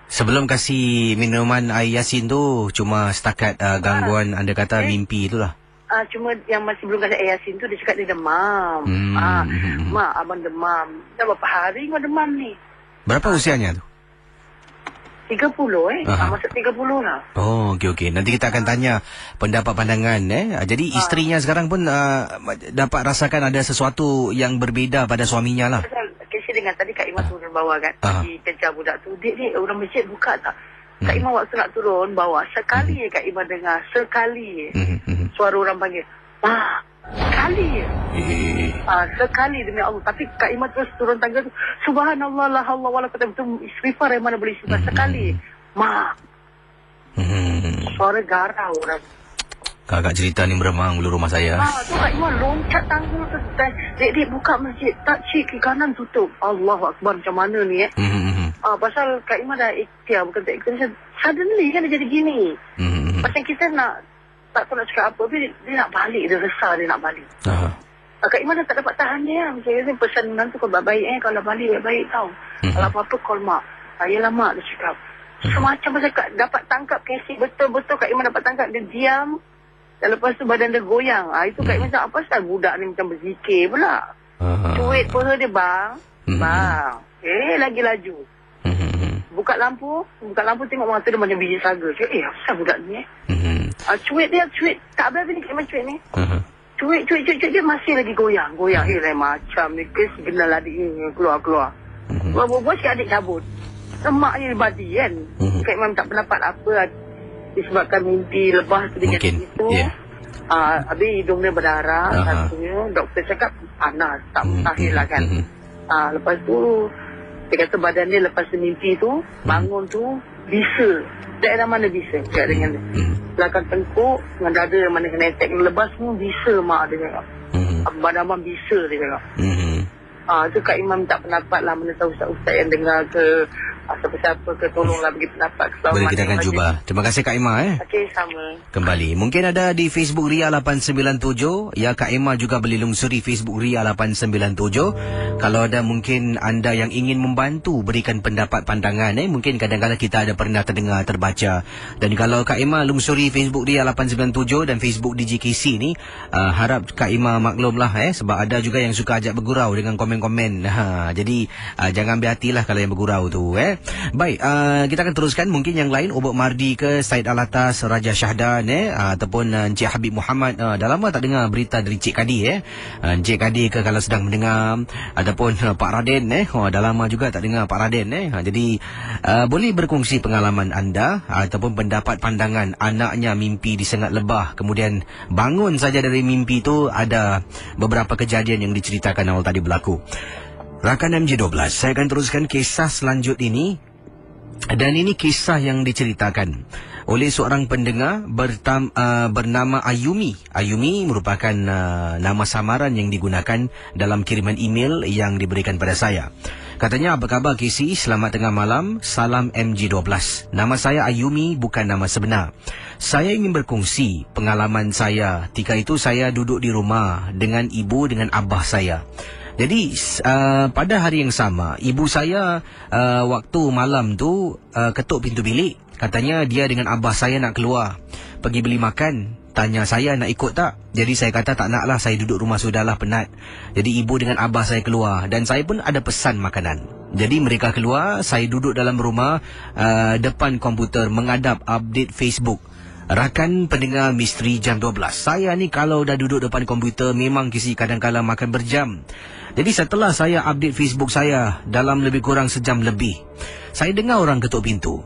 sebelum kasih minuman air Yasin tu cuma setakat gangguan anda kata mimpi itulah. Cuma yang masih belum kasih air Yasin tu dia cakap dia demam. Mak, abang demam. Dah berapa hari kau demam ni? Berapa usianya tu? 30 masuk 30 lah. Oh, okey. Nanti kita akan tanya pendapat pandangan Jadi isterinya sekarang pun dapat rasakan ada sesuatu yang berbeza pada suaminya lah. Kisah dengan tadi Kak Iman turun bawah kan. Di kejar budak tu. Dek, orang masjid buka tak? Kak Iman waktu nak turun bawah, sekali Kak Iman dengar, sekali suara orang panggil, "Mak." Sekali sekali demi Allah. Tapi Kak Iman terus turun tangga tu, subhanallah la haula wala quwwata illa billah, istighfar yang mana boleh istighfar. Sekali, "Mak." Suara garau orang. Kakak cerita ni meremang dulu rumah saya. Tu Kak Iman loncat tangga tu. Dek buka masjid. Tak, cik, kiri kanan tutup. Allahu Akbar, macam mana ni pasal Kak Iman dah ikhtiar, bukan tak ikhtiar. Suddenly kan dia jadi gini. Macam kita tak tahu nak cakap apa, tapi dia nak balik, dia resah dia nak balik. Kak Iman dah tak dapat tahan dia. Macam dia pesan nanti kau baik-baik kalau balik baik-baik tau. Kalau apa-apa call mak. Ayalah mak, dia cakap. Semacam pasal dapat tangkap Casey, betul-betul Kak Iman dapat tangkap. Dia diam. Dan lepas tu badan dia goyang. Itu Kak Iman cakap, apa pasal budak ni macam berzikir pula. Cuit peha dia bang. Lagi laju. Buka lampu tengok mata dia macam biji saga. Cakap, apa budak ni cuit tak habis ni Kak Iman cuit ni. Cuit dia masih lagi goyang. Macam ni kes kenal adik ni keluar. Buat si adik cabut. Mak ni badi kan. Kak Iman tak pendapat apa disebabkan mimpi lepas tu dia jadi itu. Habis hidung dia berdarah. Satunya doktor cakap panas, tak mustahil lah kan. Lepas tu dia kata badan dia lepas mimpi tu bangun tu bisa. Daerah mana bisa? Cakap dengan dia. Belakang tengkuk dengan dada yang mana kena attack lepas semua bisa mak dia cakap. Badan abang bisa dia cakap. Tu Kak Imam tak pendapat lah, mana tahu ustaz-ustaz yang dengar ke siapa-siapa ke, tolonglah bagi pendapat. Boleh, kita akan cuba. Terima kasih Kak Emma Okey, sama. Kembali. Mungkin ada di Facebook Ria 897. Ya, Kak Emma juga boleh lungsuri Facebook Ria 897. Kalau ada mungkin anda yang ingin membantu berikan pendapat pandangan mungkin kadang-kadang kita ada pernah terdengar, terbaca. Dan kalau Kak Emma lungsuri Facebook Ria 897 dan Facebook DJKC ni, harap Kak Emma maklum lah sebab ada juga yang suka ajak bergurau dengan komen-komen. Jadi jangan ambil hatilah kalau yang bergurau tu Baik, kita akan teruskan. Mungkin yang lain, Obok Mardi ke, Said Alatas, Raja Syahdan ataupun Encik Habib Muhammad. Dah lama tak dengar berita dari Encik Kadi Encik Kadi ke kalau sedang mendengar, ataupun Pak Raden dah lama juga tak dengar Pak Raden Jadi boleh berkongsi pengalaman anda ataupun pendapat pandangan anaknya mimpi disengat lebah, kemudian bangun saja dari mimpi tu ada beberapa kejadian yang diceritakan awal tadi berlaku. Rakan MJ12, saya akan teruskan kisah selanjut ini. Dan ini kisah yang diceritakan oleh seorang pendengar bernama Ayumi. Ayumi merupakan nama samaran yang digunakan dalam kiriman email yang diberikan pada saya. Katanya, apa khabar KC? Selamat tengah malam. Salam MJ12. Nama saya Ayumi, bukan nama sebenar. Saya ingin berkongsi pengalaman saya. Ketika itu saya duduk di rumah dengan ibu dengan abah saya. Jadi pada hari yang sama, ibu saya waktu malam tu ketuk pintu bilik. Katanya dia dengan abah saya nak keluar pergi beli makan. Tanya saya nak ikut tak? Jadi saya kata tak nak lah, saya duduk rumah sudahlah, penat. Jadi ibu dengan abah saya keluar dan saya pun ada pesan makanan. Jadi mereka keluar, saya duduk dalam rumah depan komputer mengadap update Facebook. Rakan pendengar Misteri Jam 12. Saya ni kalau dah duduk depan komputer memang kisi kadang-kadang makan berjam. Jadi setelah saya update Facebook saya dalam lebih kurang sejam lebih, saya dengar orang ketuk pintu.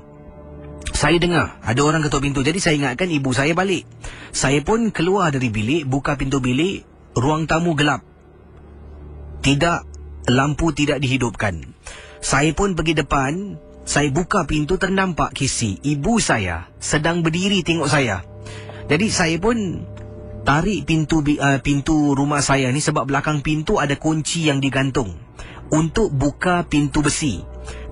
Saya dengar ada orang ketuk pintu. Jadi saya ingatkan ibu saya balik. Saya pun keluar dari bilik, buka pintu bilik, ruang tamu gelap. Lampu tidak dihidupkan. Saya pun pergi depan. Saya buka pintu, ternampak kisi ibu saya sedang berdiri tengok saya. Jadi saya pun tarik pintu rumah saya ni sebab belakang pintu ada kunci yang digantung. untuk buka pintu besi.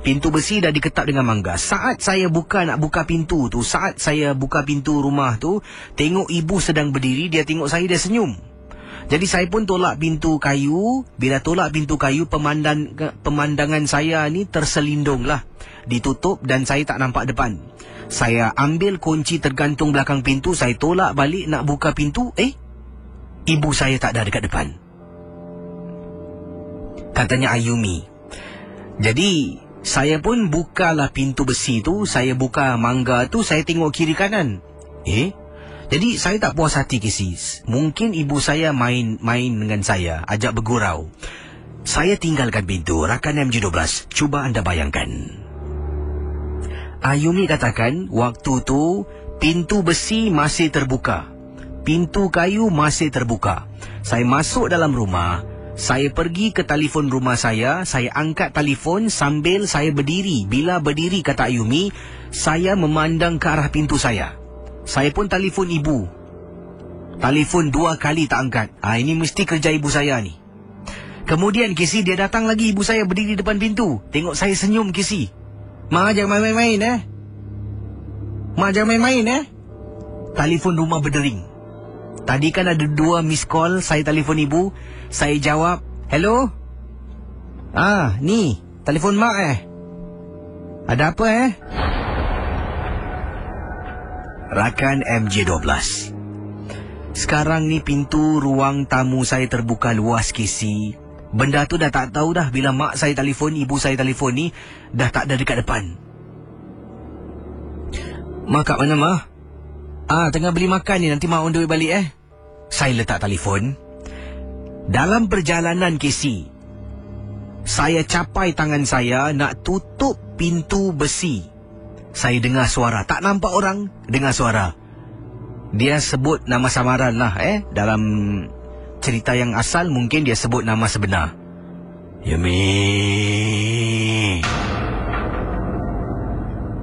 Pintu besi dah diketap dengan mangga. Saat saya nak buka pintu tu, saat saya buka pintu rumah tu, tengok ibu sedang berdiri, dia tengok saya, dia senyum. Jadi saya pun tolak pintu kayu. Bila tolak pintu kayu, pemandangan saya ni terselindung lah, ditutup dan saya tak nampak depan. Saya ambil kunci tergantung belakang pintu, saya tolak balik nak buka pintu. Ibu saya tak ada dekat depan. Katanya Ayumi. Jadi saya pun bukalah pintu besi tu, saya buka mangga tu, saya tengok kiri kanan. Jadi saya tak puas hati, Casey. Mungkin ibu saya main dengan saya, ajak bergurau. Saya tinggalkan pintu. Rakan MG12, cuba anda bayangkan. Ayumi katakan waktu tu pintu besi masih terbuka, pintu kayu masih terbuka. Saya masuk dalam rumah. Saya pergi ke telefon rumah saya angkat telefon sambil saya berdiri. Bila berdiri, kata Ayumi, saya memandang ke arah pintu saya. Saya pun telefon ibu. Telefon 2 kali tak angkat. Ini mesti kerja ibu saya ni. Kemudian Casey, dia datang lagi, ibu saya berdiri depan pintu. Tengok saya senyum, Casey. Mak jangan main-main Mak jangan main-main Telefon rumah berdering. Tadi kan ada 2 miss call. Saya telefon ibu, saya jawab, hello? Ni telefon mak Ada apa Rakan MJ12. Sekarang ni pintu ruang tamu saya terbuka luas, Casey. Benda tu dah tak tahu dah. Bila mak saya telefon, ibu saya telefon ni, dah tak ada dekat depan. Mak kat mana, Mak? Tengah beli makan ni, nanti Mak on the way balik Saya letak telefon. Dalam perjalanan, Casey, saya capai tangan saya nak tutup pintu besi. Saya dengar suara. Tak nampak orang, dengar suara. Dia sebut nama samaran lah dalam cerita yang asal mungkin dia sebut nama sebenar. Yumi.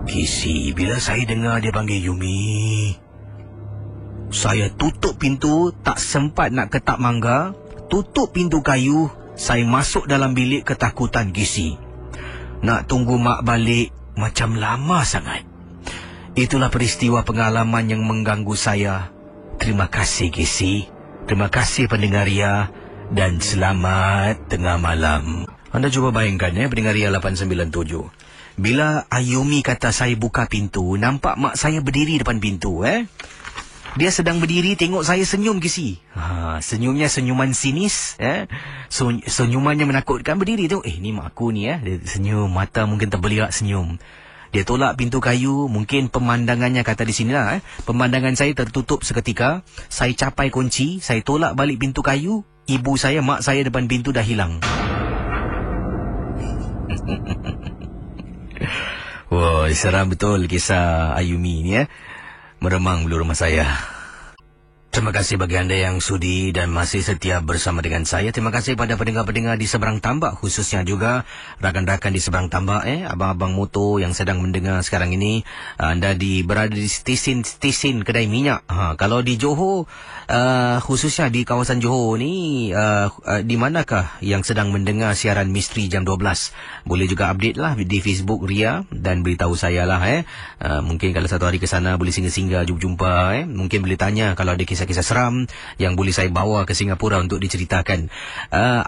Casey, bila saya dengar dia panggil Yumi, saya tutup pintu, tak sempat nak ketap mangga. Tutup pintu kayu, saya masuk dalam bilik ketakutan, Casey. Nak tunggu mak balik macam lama sangat. Itulah peristiwa pengalaman yang mengganggu saya. Terima kasih, Casey. Terima kasih pendengar Ria. Dan selamat tengah malam. Anda cuba bayangkan pendengar Ria 897. Bila Ayumi kata saya buka pintu, nampak mak saya berdiri depan pintu Dia sedang berdiri, tengok saya senyum, Casey. Senyumnya senyuman sinis senyumannya menakutkan. Berdiri tu, ni mak aku ni dia senyum, mata mungkin terbeliak senyum. Dia tolak pintu kayu, mungkin pemandangannya, kata di sinilah pemandangan saya tertutup seketika. Saya capai kunci, saya tolak balik pintu kayu. Ibu saya, mak saya depan pintu dah hilang. Wah, seram betul kisah Ayumi ni meremang bulu rumah saya. Terima kasih bagi anda yang sudi dan masih setia bersama dengan saya. Terima kasih pada pendengar-pendengar di seberang tambak, khususnya juga rakan-rakan di seberang tambak, abang-abang motor yang sedang mendengar sekarang ini. Anda berada di stesen kedai minyak. Kalau di Johor, khususnya di kawasan Johor ni, di manakah yang sedang mendengar siaran misteri jam 12? Boleh juga update lah di Facebook Ria dan beritahu saya lah. Mungkin kalau satu hari ke sana boleh singgah-singgah jumpa. Mungkin boleh tanya kalau ada kisah-kisah seram yang boleh saya bawa ke Singapura untuk diceritakan.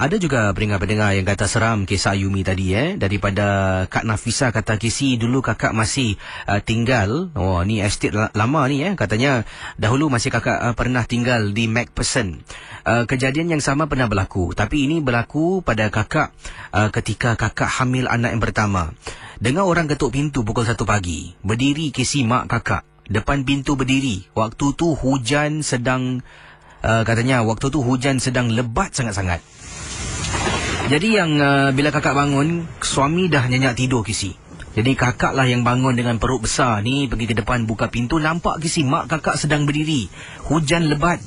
Ada juga pendengar-pendengar yang kata seram kisah Ayumi tadi. Daripada Kak Nafisa kata, Casey, dulu kakak masih tinggal, ni estate lama ni katanya dahulu masih kakak pernah tinggal di Macpherson. Kejadian yang sama pernah berlaku, tapi ini berlaku pada kakak ketika kakak hamil anak yang pertama. Dengar orang ketuk pintu pukul 1 pagi. Berdiri, Casey, mak kakak depan pintu berdiri. Waktu tu hujan sedang katanya waktu tu hujan sedang lebat sangat-sangat. Jadi yang bila kakak bangun, suami dah nyenyak tidur, Casey. Jadi kakak lah yang bangun dengan perut besar ni, pergi ke depan buka pintu, nampak, Casey, mak kakak sedang berdiri. Hujan lebat,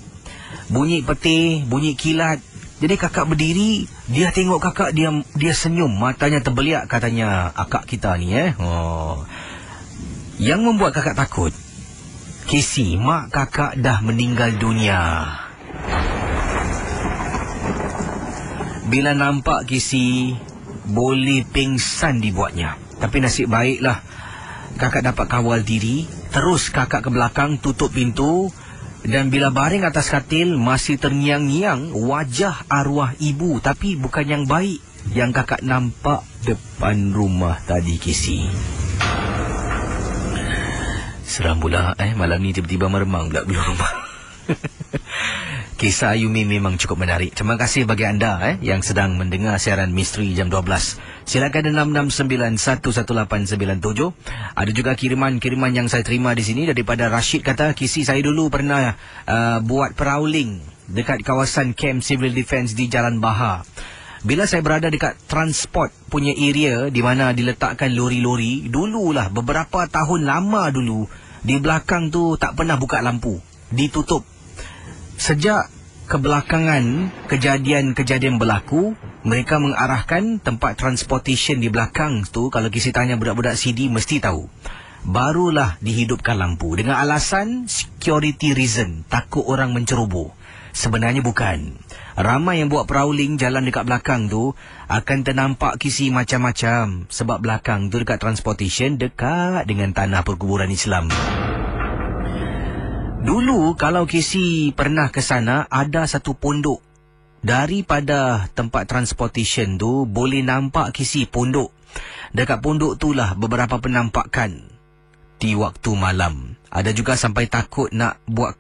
bunyi petir, bunyi kilat. Jadi kakak berdiri, dia tengok kakak, dia senyum, matanya terbeliak, katanya akak kita ni Yang membuat kakak takut, Casey, mak kakak dah meninggal dunia. Bila nampak, Casey, boleh pingsan dibuatnya. Tapi nasib baiklah kakak dapat kawal diri. Terus kakak ke belakang tutup pintu. Dan bila baring atas katil, masih terngiang-ngiang wajah arwah ibu. Tapi bukan yang baik yang kakak nampak depan rumah tadi, Casey. Seram pula malam ni tiba-tiba meremang pula bulu rumah. Kisah Ayumi memang cukup menarik. Terima kasih bagi anda yang sedang mendengar siaran Misteri Jam 12. Silakan 669-11897. Ada juga kiriman-kiriman yang saya terima di sini daripada Rashid. Kata, Kisi, saya dulu pernah buat prowling dekat kawasan Camp Civil Defence di Jalan Bahar. Bila saya berada dekat transport punya area di mana diletakkan lori-lori, dululah beberapa tahun lama dulu, di belakang tu tak pernah buka lampu, ditutup. Sejak kebelakangan kejadian-kejadian berlaku, mereka mengarahkan tempat transportation di belakang tu. Kalau Kisi tanya budak-budak CD mesti tahu. Barulah dihidupkan lampu dengan alasan security reason, takut orang menceroboh. Sebenarnya bukan. Ramai yang buat prowling jalan dekat belakang tu akan ternampak Kisi macam-macam. Sebab belakang tu dekat transportation dekat dengan tanah perkuburan Islam. Dulu kalau Kisi pernah ke sana, ada satu pondok. Daripada tempat transportation tu boleh nampak Kisi pondok. Dekat pondok tu lah beberapa penampakan di waktu malam. Ada juga sampai takut nak buat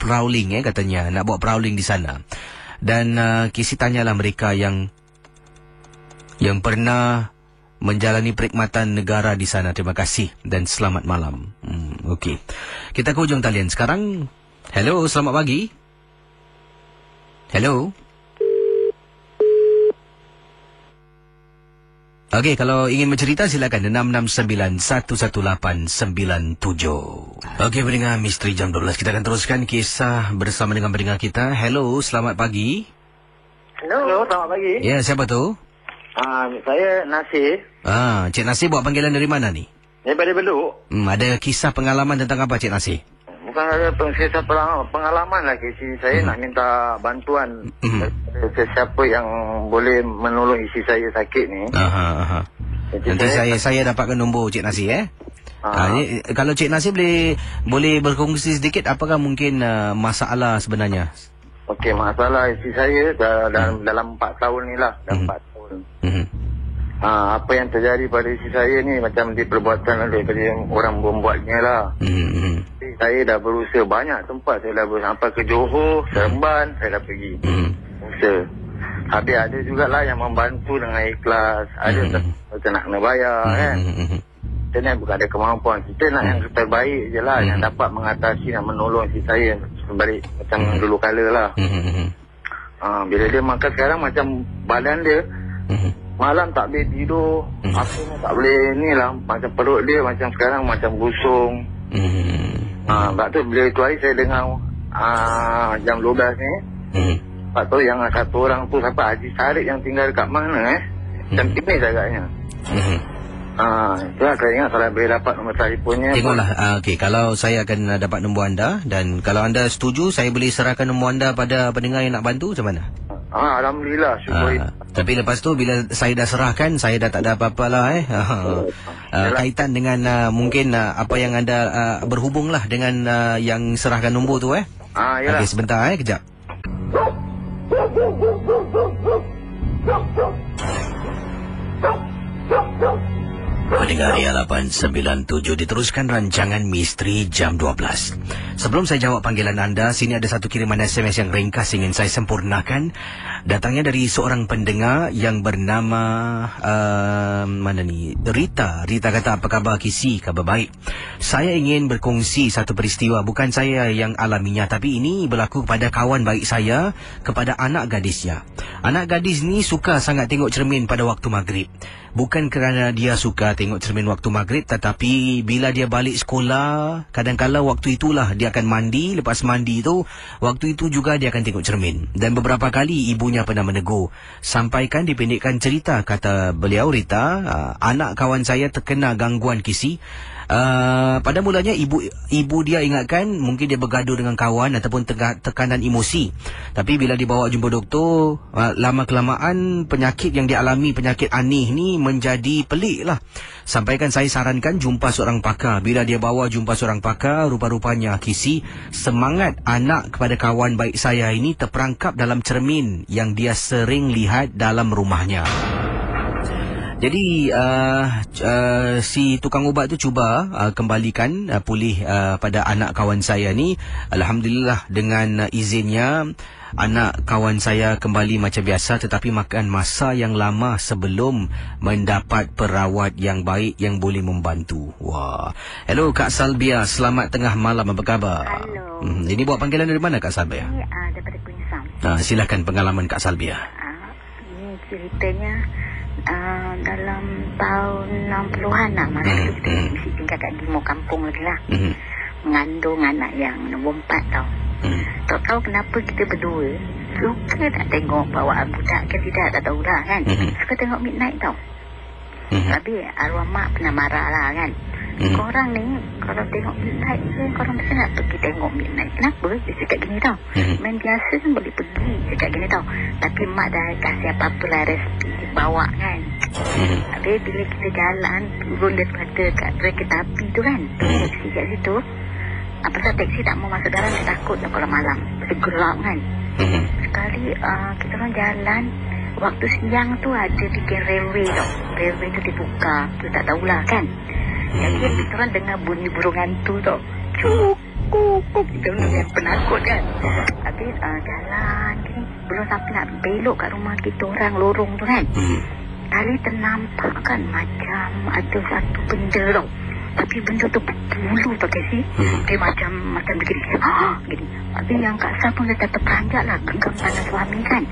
prowling katanya, nak buat prowling di sana. Dan Kisi tanyalah mereka yang pernah menjalani perkhidmatan negara di sana. Terima kasih dan selamat malam. Okey. Kita ke hujung talian sekarang. Hello, selamat pagi. Hello. Okey, kalau ingin bercerita silakan 669-11897. Okey, pendengar Misteri Jam 12, kita akan teruskan kisah bersama dengan pendengar kita. Hello, selamat pagi. Hello, selamat pagi. Ya, siapa tu? Saya Nasir. Cik Nasir buat panggilan dari mana ni? Daripada Beluk. Ada kisah pengalaman tentang apa, Cik Nasir? Bukan ada kisah pengalaman lah, Casey. Saya nak minta bantuan sesiapa yang boleh menolong isteri saya sakit ni. Nanti saya dapatkan nombor Cik Nasir kalau Cik Nasir boleh berkongsi sedikit apakah mungkin masalah sebenarnya? Okey, masalah isteri saya dalam 4 tahun ni lah. Dalam 4 tahun. Apa yang terjadi pada isteri saya ni macam diperbuatan daripada orang membuatnya lah. Saya dah berusaha banyak tempat. Saya dah sampai ke Johor, Seremban, saya dah pergi. Usaha. Habis ada jugalah yang membantu dengan ikhlas. Ada kita nak kena bayar kan. Kita ni bukan ada kemampuan. Kita nak yang terbaik je lah. Yang dapat mengatasi dan menolong isteri saya sebalik macam dulu kala lah. Bila dia makan sekarang macam badan dia malam tak boleh tidur. Apa pun tak boleh ni lah. Macam perut dia macam sekarang macam busung. Sebab tu bila itu hari saya dengar jam 12 ni, tak tahu yang satu orang tu siapa, Haji Sarip yang tinggal dekat mana macam timis agaknya. Itulah saya ingat kalau boleh dapat nombor telefonnya. Tengoklah, okey, kalau saya akan dapat nombor anda dan kalau anda setuju saya boleh serahkan nombor anda pada pendengar yang nak bantu macam mana? Alhamdulillah, syukur. Tapi lepas tu bila saya dah serahkan, saya dah tak ada apa-apa lah kaitan dengan mungkin apa yang anda berhubung lah dengan yang serahkan nombor tu Okey, sebentar kejap. Pendengar Ria 897, diteruskan rancangan Misteri Jam 12. Sebelum saya jawab panggilan anda, sini ada satu kiriman SMS yang ringkas ingin saya sempurnakan. Datangnya dari seorang pendengar yang bernama Rita. Rita kata, apa khabar Kisi? Khabar baik. Saya ingin berkongsi satu peristiwa. Bukan saya yang alaminya, tapi ini berlaku kepada kawan baik saya, kepada anak gadisnya. Anak gadis ni suka sangat tengok cermin pada waktu maghrib. Bukan kerana dia suka tengok cermin waktu maghrib, tetapi bila dia balik sekolah, kadang-kala waktu itulah dia akan mandi. Lepas mandi tu, waktu itu juga dia akan tengok cermin. Dan beberapa kali ibunya pernah menegur. Sampaikan dipendekkan cerita, kata beliau Rita, anak kawan saya terkena gangguan Kisi. Pada mulanya ibu dia ingatkan mungkin dia bergaduh dengan kawan ataupun tekanan emosi. Tapi bila dibawa jumpa doktor, lama-kelamaan penyakit yang dialami, penyakit aneh ni menjadi pelik lah. Sampaikan saya sarankan jumpa seorang pakar. Bila dia bawa jumpa seorang pakar, rupa-rupanya kisi semangat anak kepada kawan baik saya ini terperangkap dalam cermin yang dia sering lihat dalam rumahnya. Jadi si tukang ubat tu cuba kembalikan pulih pada anak kawan saya ni. Alhamdulillah dengan izinnya anak kawan saya kembali macam biasa, tetapi makan masa yang lama sebelum mendapat perawat yang baik yang boleh membantu. Wah. Hello Kak Salbia, selamat tengah malam, apa khabar? Halo. Ini buat panggilan dari mana Kak Salbia? Ini daripada Queensland. Silakan pengalaman Kak Salbia. Ini ceritanya dalam tahun 60-an lah, masa tu kita mesti tinggal kat Gimo kampung lagi lah. Mengandung anak yang nombor 4 tau. Tak tahu kenapa kita berdua suka nak tengok bawaan budak ke tidak, tak tahulah kan. Suka tengok Midnight tau. Tapi arwah mak pernah marah lah kan. Korang ni kalau tengok Midnight je, korang mesti nak pergi tengok Midnight. Kenapa? Dia cakap gini tau. Main biasa kan boleh pergi, cakap gini tau. Tapi mak dah kasih apa-apa lah resipi bawa kan. Habis bila kita jalan turun daripada kat kereta api tu kan, taksi kat situ, pasal taksi tak mau masuk dalam, dia takut lah kalau malam gelap kan. Sekali kita orang jalan, waktu siang tu ada bikin railway tau. Railway tu dibuka, tu tak tahulah kan. Jadi kita orang dengar bunyi burung hantu tau. Cuk, kita orang yang penakut kan. Habis jalan gini, belum sampai nak belok kat rumah kita orang lorong tu kan. Kali ternampak kan macam ada satu benda tau. Tapi benda tu berbulu tau kasi. Dia macam begini. Gini. Habis yang Kak Sal pun dia terperanjat lah. Genggam tangan suami kan.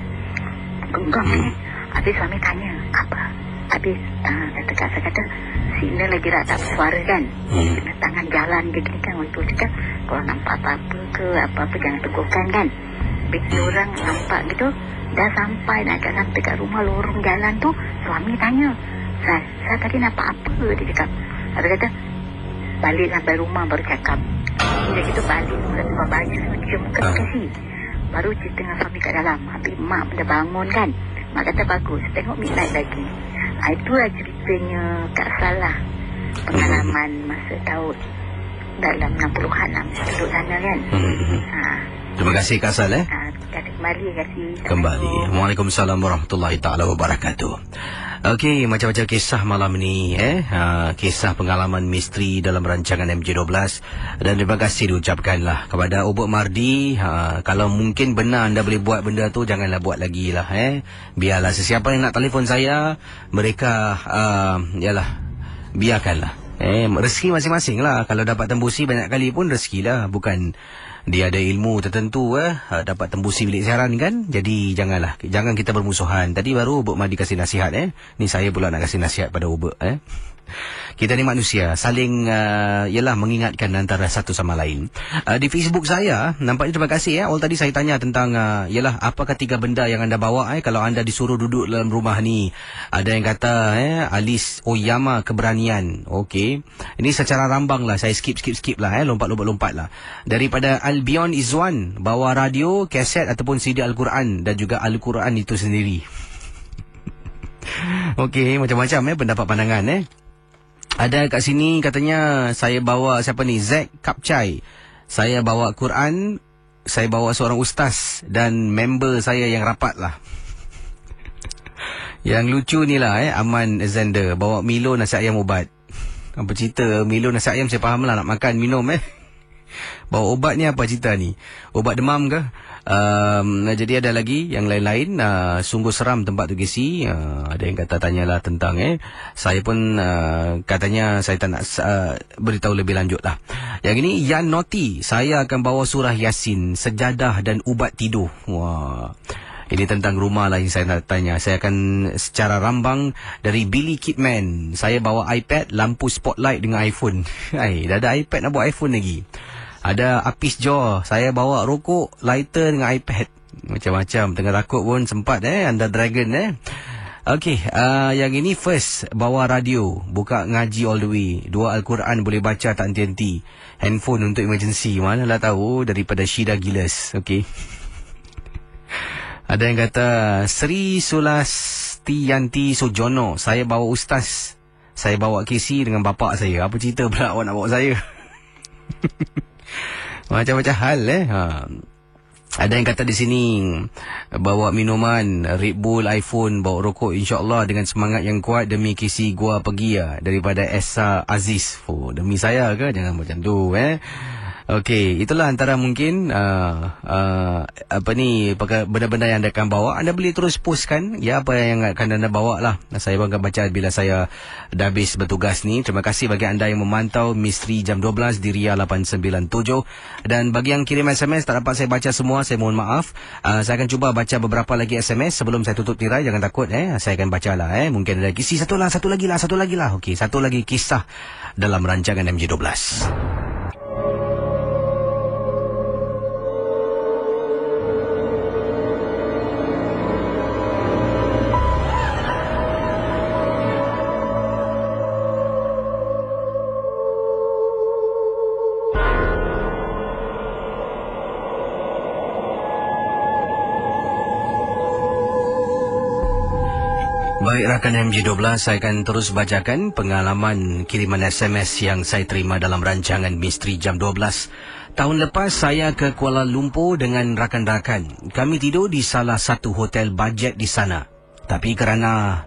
Genggam ni. Habis suami tanya, apa? Habis kata Kak Sal kata, sini lagi tak bersuara kan. Tangan jalan ke gini kan. Waktu cakap, kalau nampak apa-apa ke apa-apa jangan tegurkan kan. Habis orang nampak gitu. Dah sampai nak sampai kat rumah lorong jalan tu, suami tanya, saya tadi nampak apa? Dia cakap. Dia kata, balik sampai rumah baru cakap. Dia gitu balik, bukan baju cium muka kasi. Baru cerita dengan suami kat dalam. Habis mak dah bangun kan. Mak kata bagus, tengok Midnight lagi. Itulah ceritanya Kak Salah. Pengalaman masa tahun dalam 60-an lah, masa duduk sana kan. Terima kasih Kak Sal Kembali. Waalaikumsalam warahmatullahi ta'ala wabarakatuh. Okey, macam-macam kisah malam ni kisah pengalaman misteri dalam rancangan MJ12. Dan terima kasih diucapkanlah kepada Ubud Mardi. Kalau mungkin benar anda boleh buat benda tu, janganlah buat lagi lah. Biarlah sesiapa yang nak telefon saya, mereka biarkanlah. Rezeki masing-masing lah. Kalau dapat tembusi banyak kali pun rezeki lah. Bukan dia ada ilmu tertentu dapat tembusi bilik siaran kan. Jadi jangan kita bermusuhan. Tadi baru Ubud Mahdi kasih nasihat ni saya pula nak kasih nasihat pada Ubud. Kita ni manusia, saling mengingatkan antara satu sama lain. Di Facebook saya nampaknya, terima kasih All tadi saya tanya tentang apakah 3 benda yang anda bawa kalau anda disuruh duduk dalam rumah ni. Ada yang kata Alis Oyama keberanian. Okey, ini secara rambang lah, saya skip lah, lompat lah. Daripada Albion Izwan, bawa radio, kaset ataupun CD Al-Quran dan juga Al-Quran itu sendiri. Okey, macam-macam pendapat pandangan. Ada kat sini katanya, saya bawa siapa ni, Zack Kapcai. Saya bawa Quran, saya bawa seorang ustaz dan member saya yang rapat lah. Yang lucu ni lah Aman Zander bawa Milo nasi ayam ubat. Apa cerita Milo nasi ayam, saya faham lah nak makan minum Bawa ubat ni apa cerita ni? Ubat demam ke? Jadi ada lagi yang lain-lain. Sungguh seram tempat tu Gisi. Ada yang kata tanyalah tentang saya pun katanya saya tak nak beritahu lebih lanjut lah. Yang ini Yan Noti, saya akan bawa surah Yasin, sejadah dan ubat tidur. Wah, ini tentang rumah lah yang saya nak tanya. Saya akan secara rambang. Dari Billy Kidman, saya bawa iPad, lampu spotlight dengan iPhone. Dah ada iPad nak buat iPhone lagi. Ada Apis Jaw, saya bawa rokok, lighter dengan iPad. Macam-macam, tengah takut pun sempat Anda Dragon Okey, yang ini first bawa radio, buka ngaji all the way. 2 Al-Quran boleh baca tak henti-henti. Handphone untuk emergency, manalah tahu daripada Syida Gilas. Okey. Ada yang kata Sri Sulastiyanti Sojono, saya bawa ustaz. Saya bawa KC dengan bapak saya. Apa cerita pula awak nak bawa saya? Macam-macam hal Ada yang kata di sini bawa minuman, Red Bull, iPhone, bawa rokok, insya-Allah dengan semangat yang kuat demi KC gua pergi daripada Esa Aziz. Demi saya ke? Jangan macam tu Okey, itulah antara mungkin benda-benda yang anda akan bawa. Anda boleh terus postkan apa yang akan anda bawa lah. Saya akan baca bila saya dah habis bertugas ni. Terima kasih bagi anda yang memantau Misteri Jam 12 di Ria 897. Dan bagi yang kirim SMS tak dapat saya baca semua, saya mohon maaf. Saya akan cuba baca beberapa lagi SMS sebelum saya tutup tirai. Jangan takut saya akan baca lah Mungkin ada kisi satu lagi lah. Okey, satu lagi kisah dalam rancangan MJ12. Baik rakan MJ12, saya akan terus bacakan pengalaman kiriman SMS yang saya terima dalam rancangan Misteri Jam 12. Tahun lepas saya ke Kuala Lumpur dengan rakan-rakan. Kami tidur di salah satu hotel bajet di sana. Tapi kerana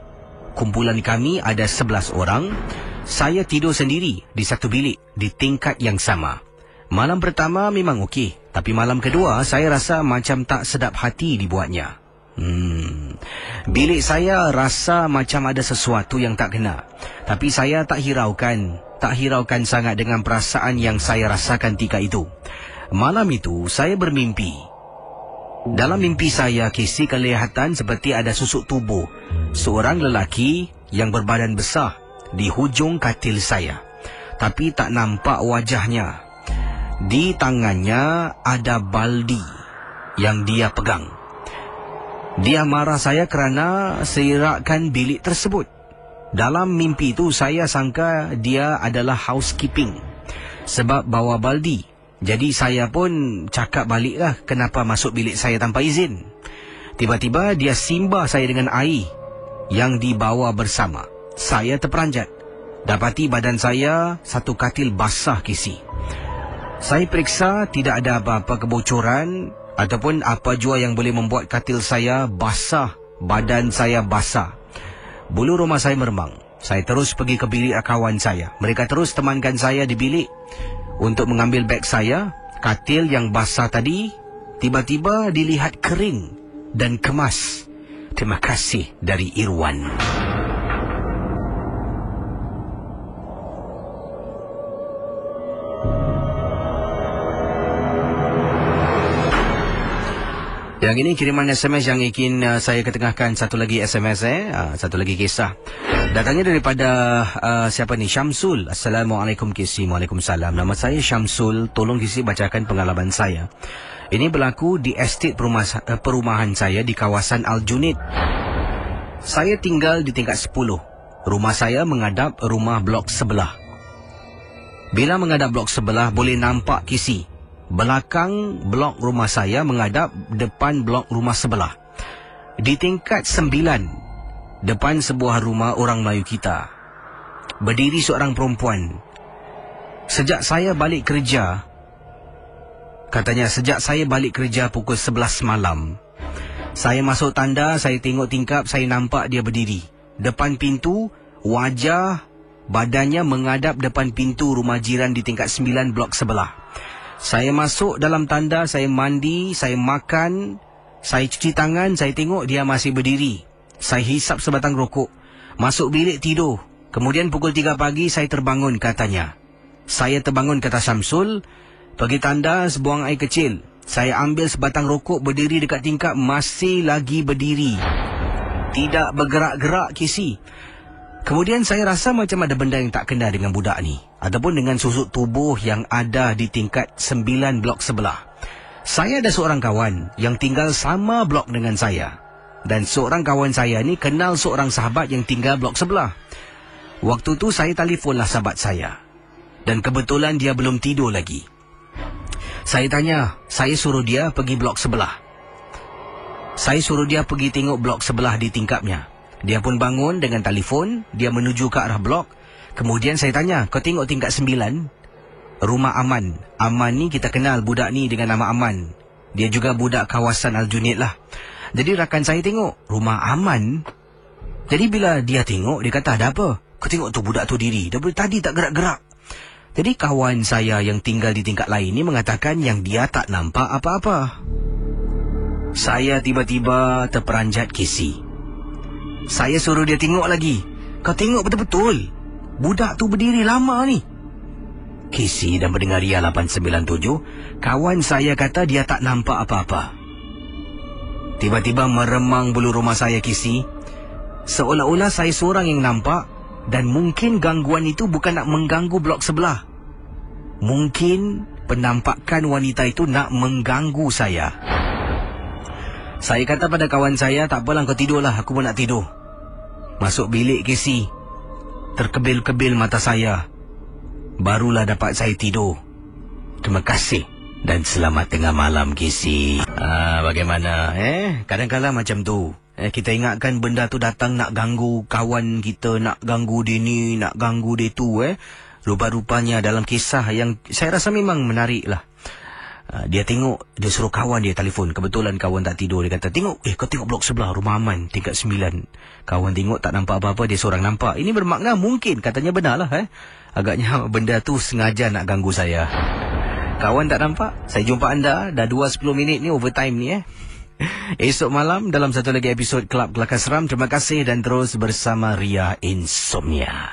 kumpulan kami ada 11 orang, saya tidur sendiri di satu bilik di tingkat yang sama. Malam pertama memang okey, tapi malam kedua saya rasa macam tak sedap hati dibuatnya. Bilik saya rasa macam ada sesuatu yang tak kena. Tapi saya tak hiraukan sangat dengan perasaan yang saya rasakan ketika itu. Malam itu saya bermimpi. Dalam mimpi saya kelihatan seperti ada susuk tubuh seorang lelaki yang berbadan besar di hujung katil saya. Tapi tak nampak wajahnya. Di tangannya ada baldi yang dia pegang. Dia marah saya kerana seirakan bilik tersebut. Dalam mimpi itu saya sangka dia adalah housekeeping sebab bawa baldi. Jadi saya pun cakap baliklah kenapa masuk bilik saya tanpa izin. Tiba-tiba dia simbah saya dengan air yang dibawa bersama. Saya terperanjat. Dapati badan saya satu katil basah kisi. Saya periksa tidak ada apa-apa kebocoran ataupun apa jua yang boleh membuat katil saya basah, badan saya basah. Bulu rumah saya meremang. Saya terus pergi ke bilik kawan saya. Mereka terus temankan saya di bilik untuk mengambil beg saya. Katil yang basah tadi tiba-tiba dilihat kering dan kemas. Terima kasih dari Irwan. Yang ini kiriman SMS yang ingin saya ketengahkan. Satu lagi SMS satu lagi kisah. Datangnya daripada siapa ni? Syamsul. Assalamualaikum Kisi. Waalaikumsalam. Nama saya Syamsul. Tolong Kisi bacakan pengalaman saya. Ini berlaku di estate perumahan saya di kawasan Al-Junid. Saya tinggal di tingkat 10. Rumah saya menghadap rumah blok sebelah. Bila menghadap blok sebelah boleh nampak Kisi. Belakang blok rumah saya menghadap depan blok rumah sebelah. Di tingkat 9, depan sebuah rumah orang Melayu kita, berdiri seorang perempuan. Sejak saya balik kerja pukul 11 malam, saya masuk tanda, saya tengok tingkap, saya nampak dia berdiri depan pintu. Wajah badannya menghadap depan pintu rumah jiran di tingkat 9 blok sebelah. Saya masuk dalam tanda, saya mandi, saya makan, saya cuci tangan, saya tengok dia masih berdiri. Saya hisap sebatang rokok, masuk bilik tidur. Kemudian pukul 3 pagi saya terbangun, katanya. Saya terbangun, kata Syamsul, pergi tanda, sebuang air kecil. Saya ambil sebatang rokok, berdiri dekat tingkap, masih lagi berdiri. Tidak bergerak-gerak Kisi. Kemudian saya rasa macam ada benda yang tak kena dengan budak ni, ataupun dengan susuk tubuh yang ada di tingkat 9 blok sebelah. Saya ada seorang kawan yang tinggal sama blok dengan saya. Dan seorang kawan saya ni kenal seorang sahabat yang tinggal blok sebelah. Waktu tu saya telefonlah sahabat saya. Dan kebetulan dia belum tidur lagi. Saya tanya, saya suruh dia pergi blok sebelah. Saya suruh dia pergi tengok blok sebelah di tingkapnya. Dia pun bangun dengan telefon, dia menuju ke arah blok. Kemudian saya tanya, kau tengok tingkat 9? Rumah Aman. Aman ni kita kenal budak ni dengan nama Aman. Dia juga budak kawasan Aljunied lah. Jadi rakan saya tengok, rumah Aman. Jadi bila dia tengok, dia kata, ada apa? Kau tengok tu budak tu diri. Dari tadi tak gerak-gerak. Jadi kawan saya yang tinggal di tingkat lain ni mengatakan yang dia tak nampak apa-apa. Saya tiba-tiba terperanjat Casey. Saya suruh dia tengok lagi. Kau tengok betul-betul. Budak tu berdiri lama ni. Casey dan pendengar Ria 897, kawan saya kata dia tak nampak apa-apa. Tiba-tiba meremang bulu rumah saya, Casey. Seolah-olah saya seorang yang nampak. Dan mungkin gangguan itu bukan nak mengganggu blok sebelah. Mungkin penampakan wanita itu nak mengganggu saya. Saya kata pada kawan saya, tak apalah kau tidurlah, aku pun nak tidur. Masuk bilik Casey. Terkebil-kebil mata saya. Barulah dapat saya tidur. Terima kasih. Dan selamat tengah malam, Casey. Bagaimana? Kadang-kadang macam tu. Kita ingatkan benda tu datang nak ganggu kawan kita, nak ganggu dia ni, nak ganggu dia tu. Rupa-rupanya dalam kisah yang saya rasa memang menarik lah. Dia tengok, dia suruh kawan dia telefon. Kebetulan kawan tak tidur. Dia kata, tengok, kau tengok blok sebelah, rumah Aman, tingkat 9. Kawan tengok tak nampak apa-apa, dia seorang nampak. Ini bermakna mungkin, katanya benar lah. Agaknya benda tu sengaja nak ganggu saya. Kawan tak nampak, saya jumpa anda. Dah 2:10 ni overtime ni. Esok malam dalam satu lagi episod Kelab Kelakar Seram. Terima kasih dan terus bersama Ria Insomnia.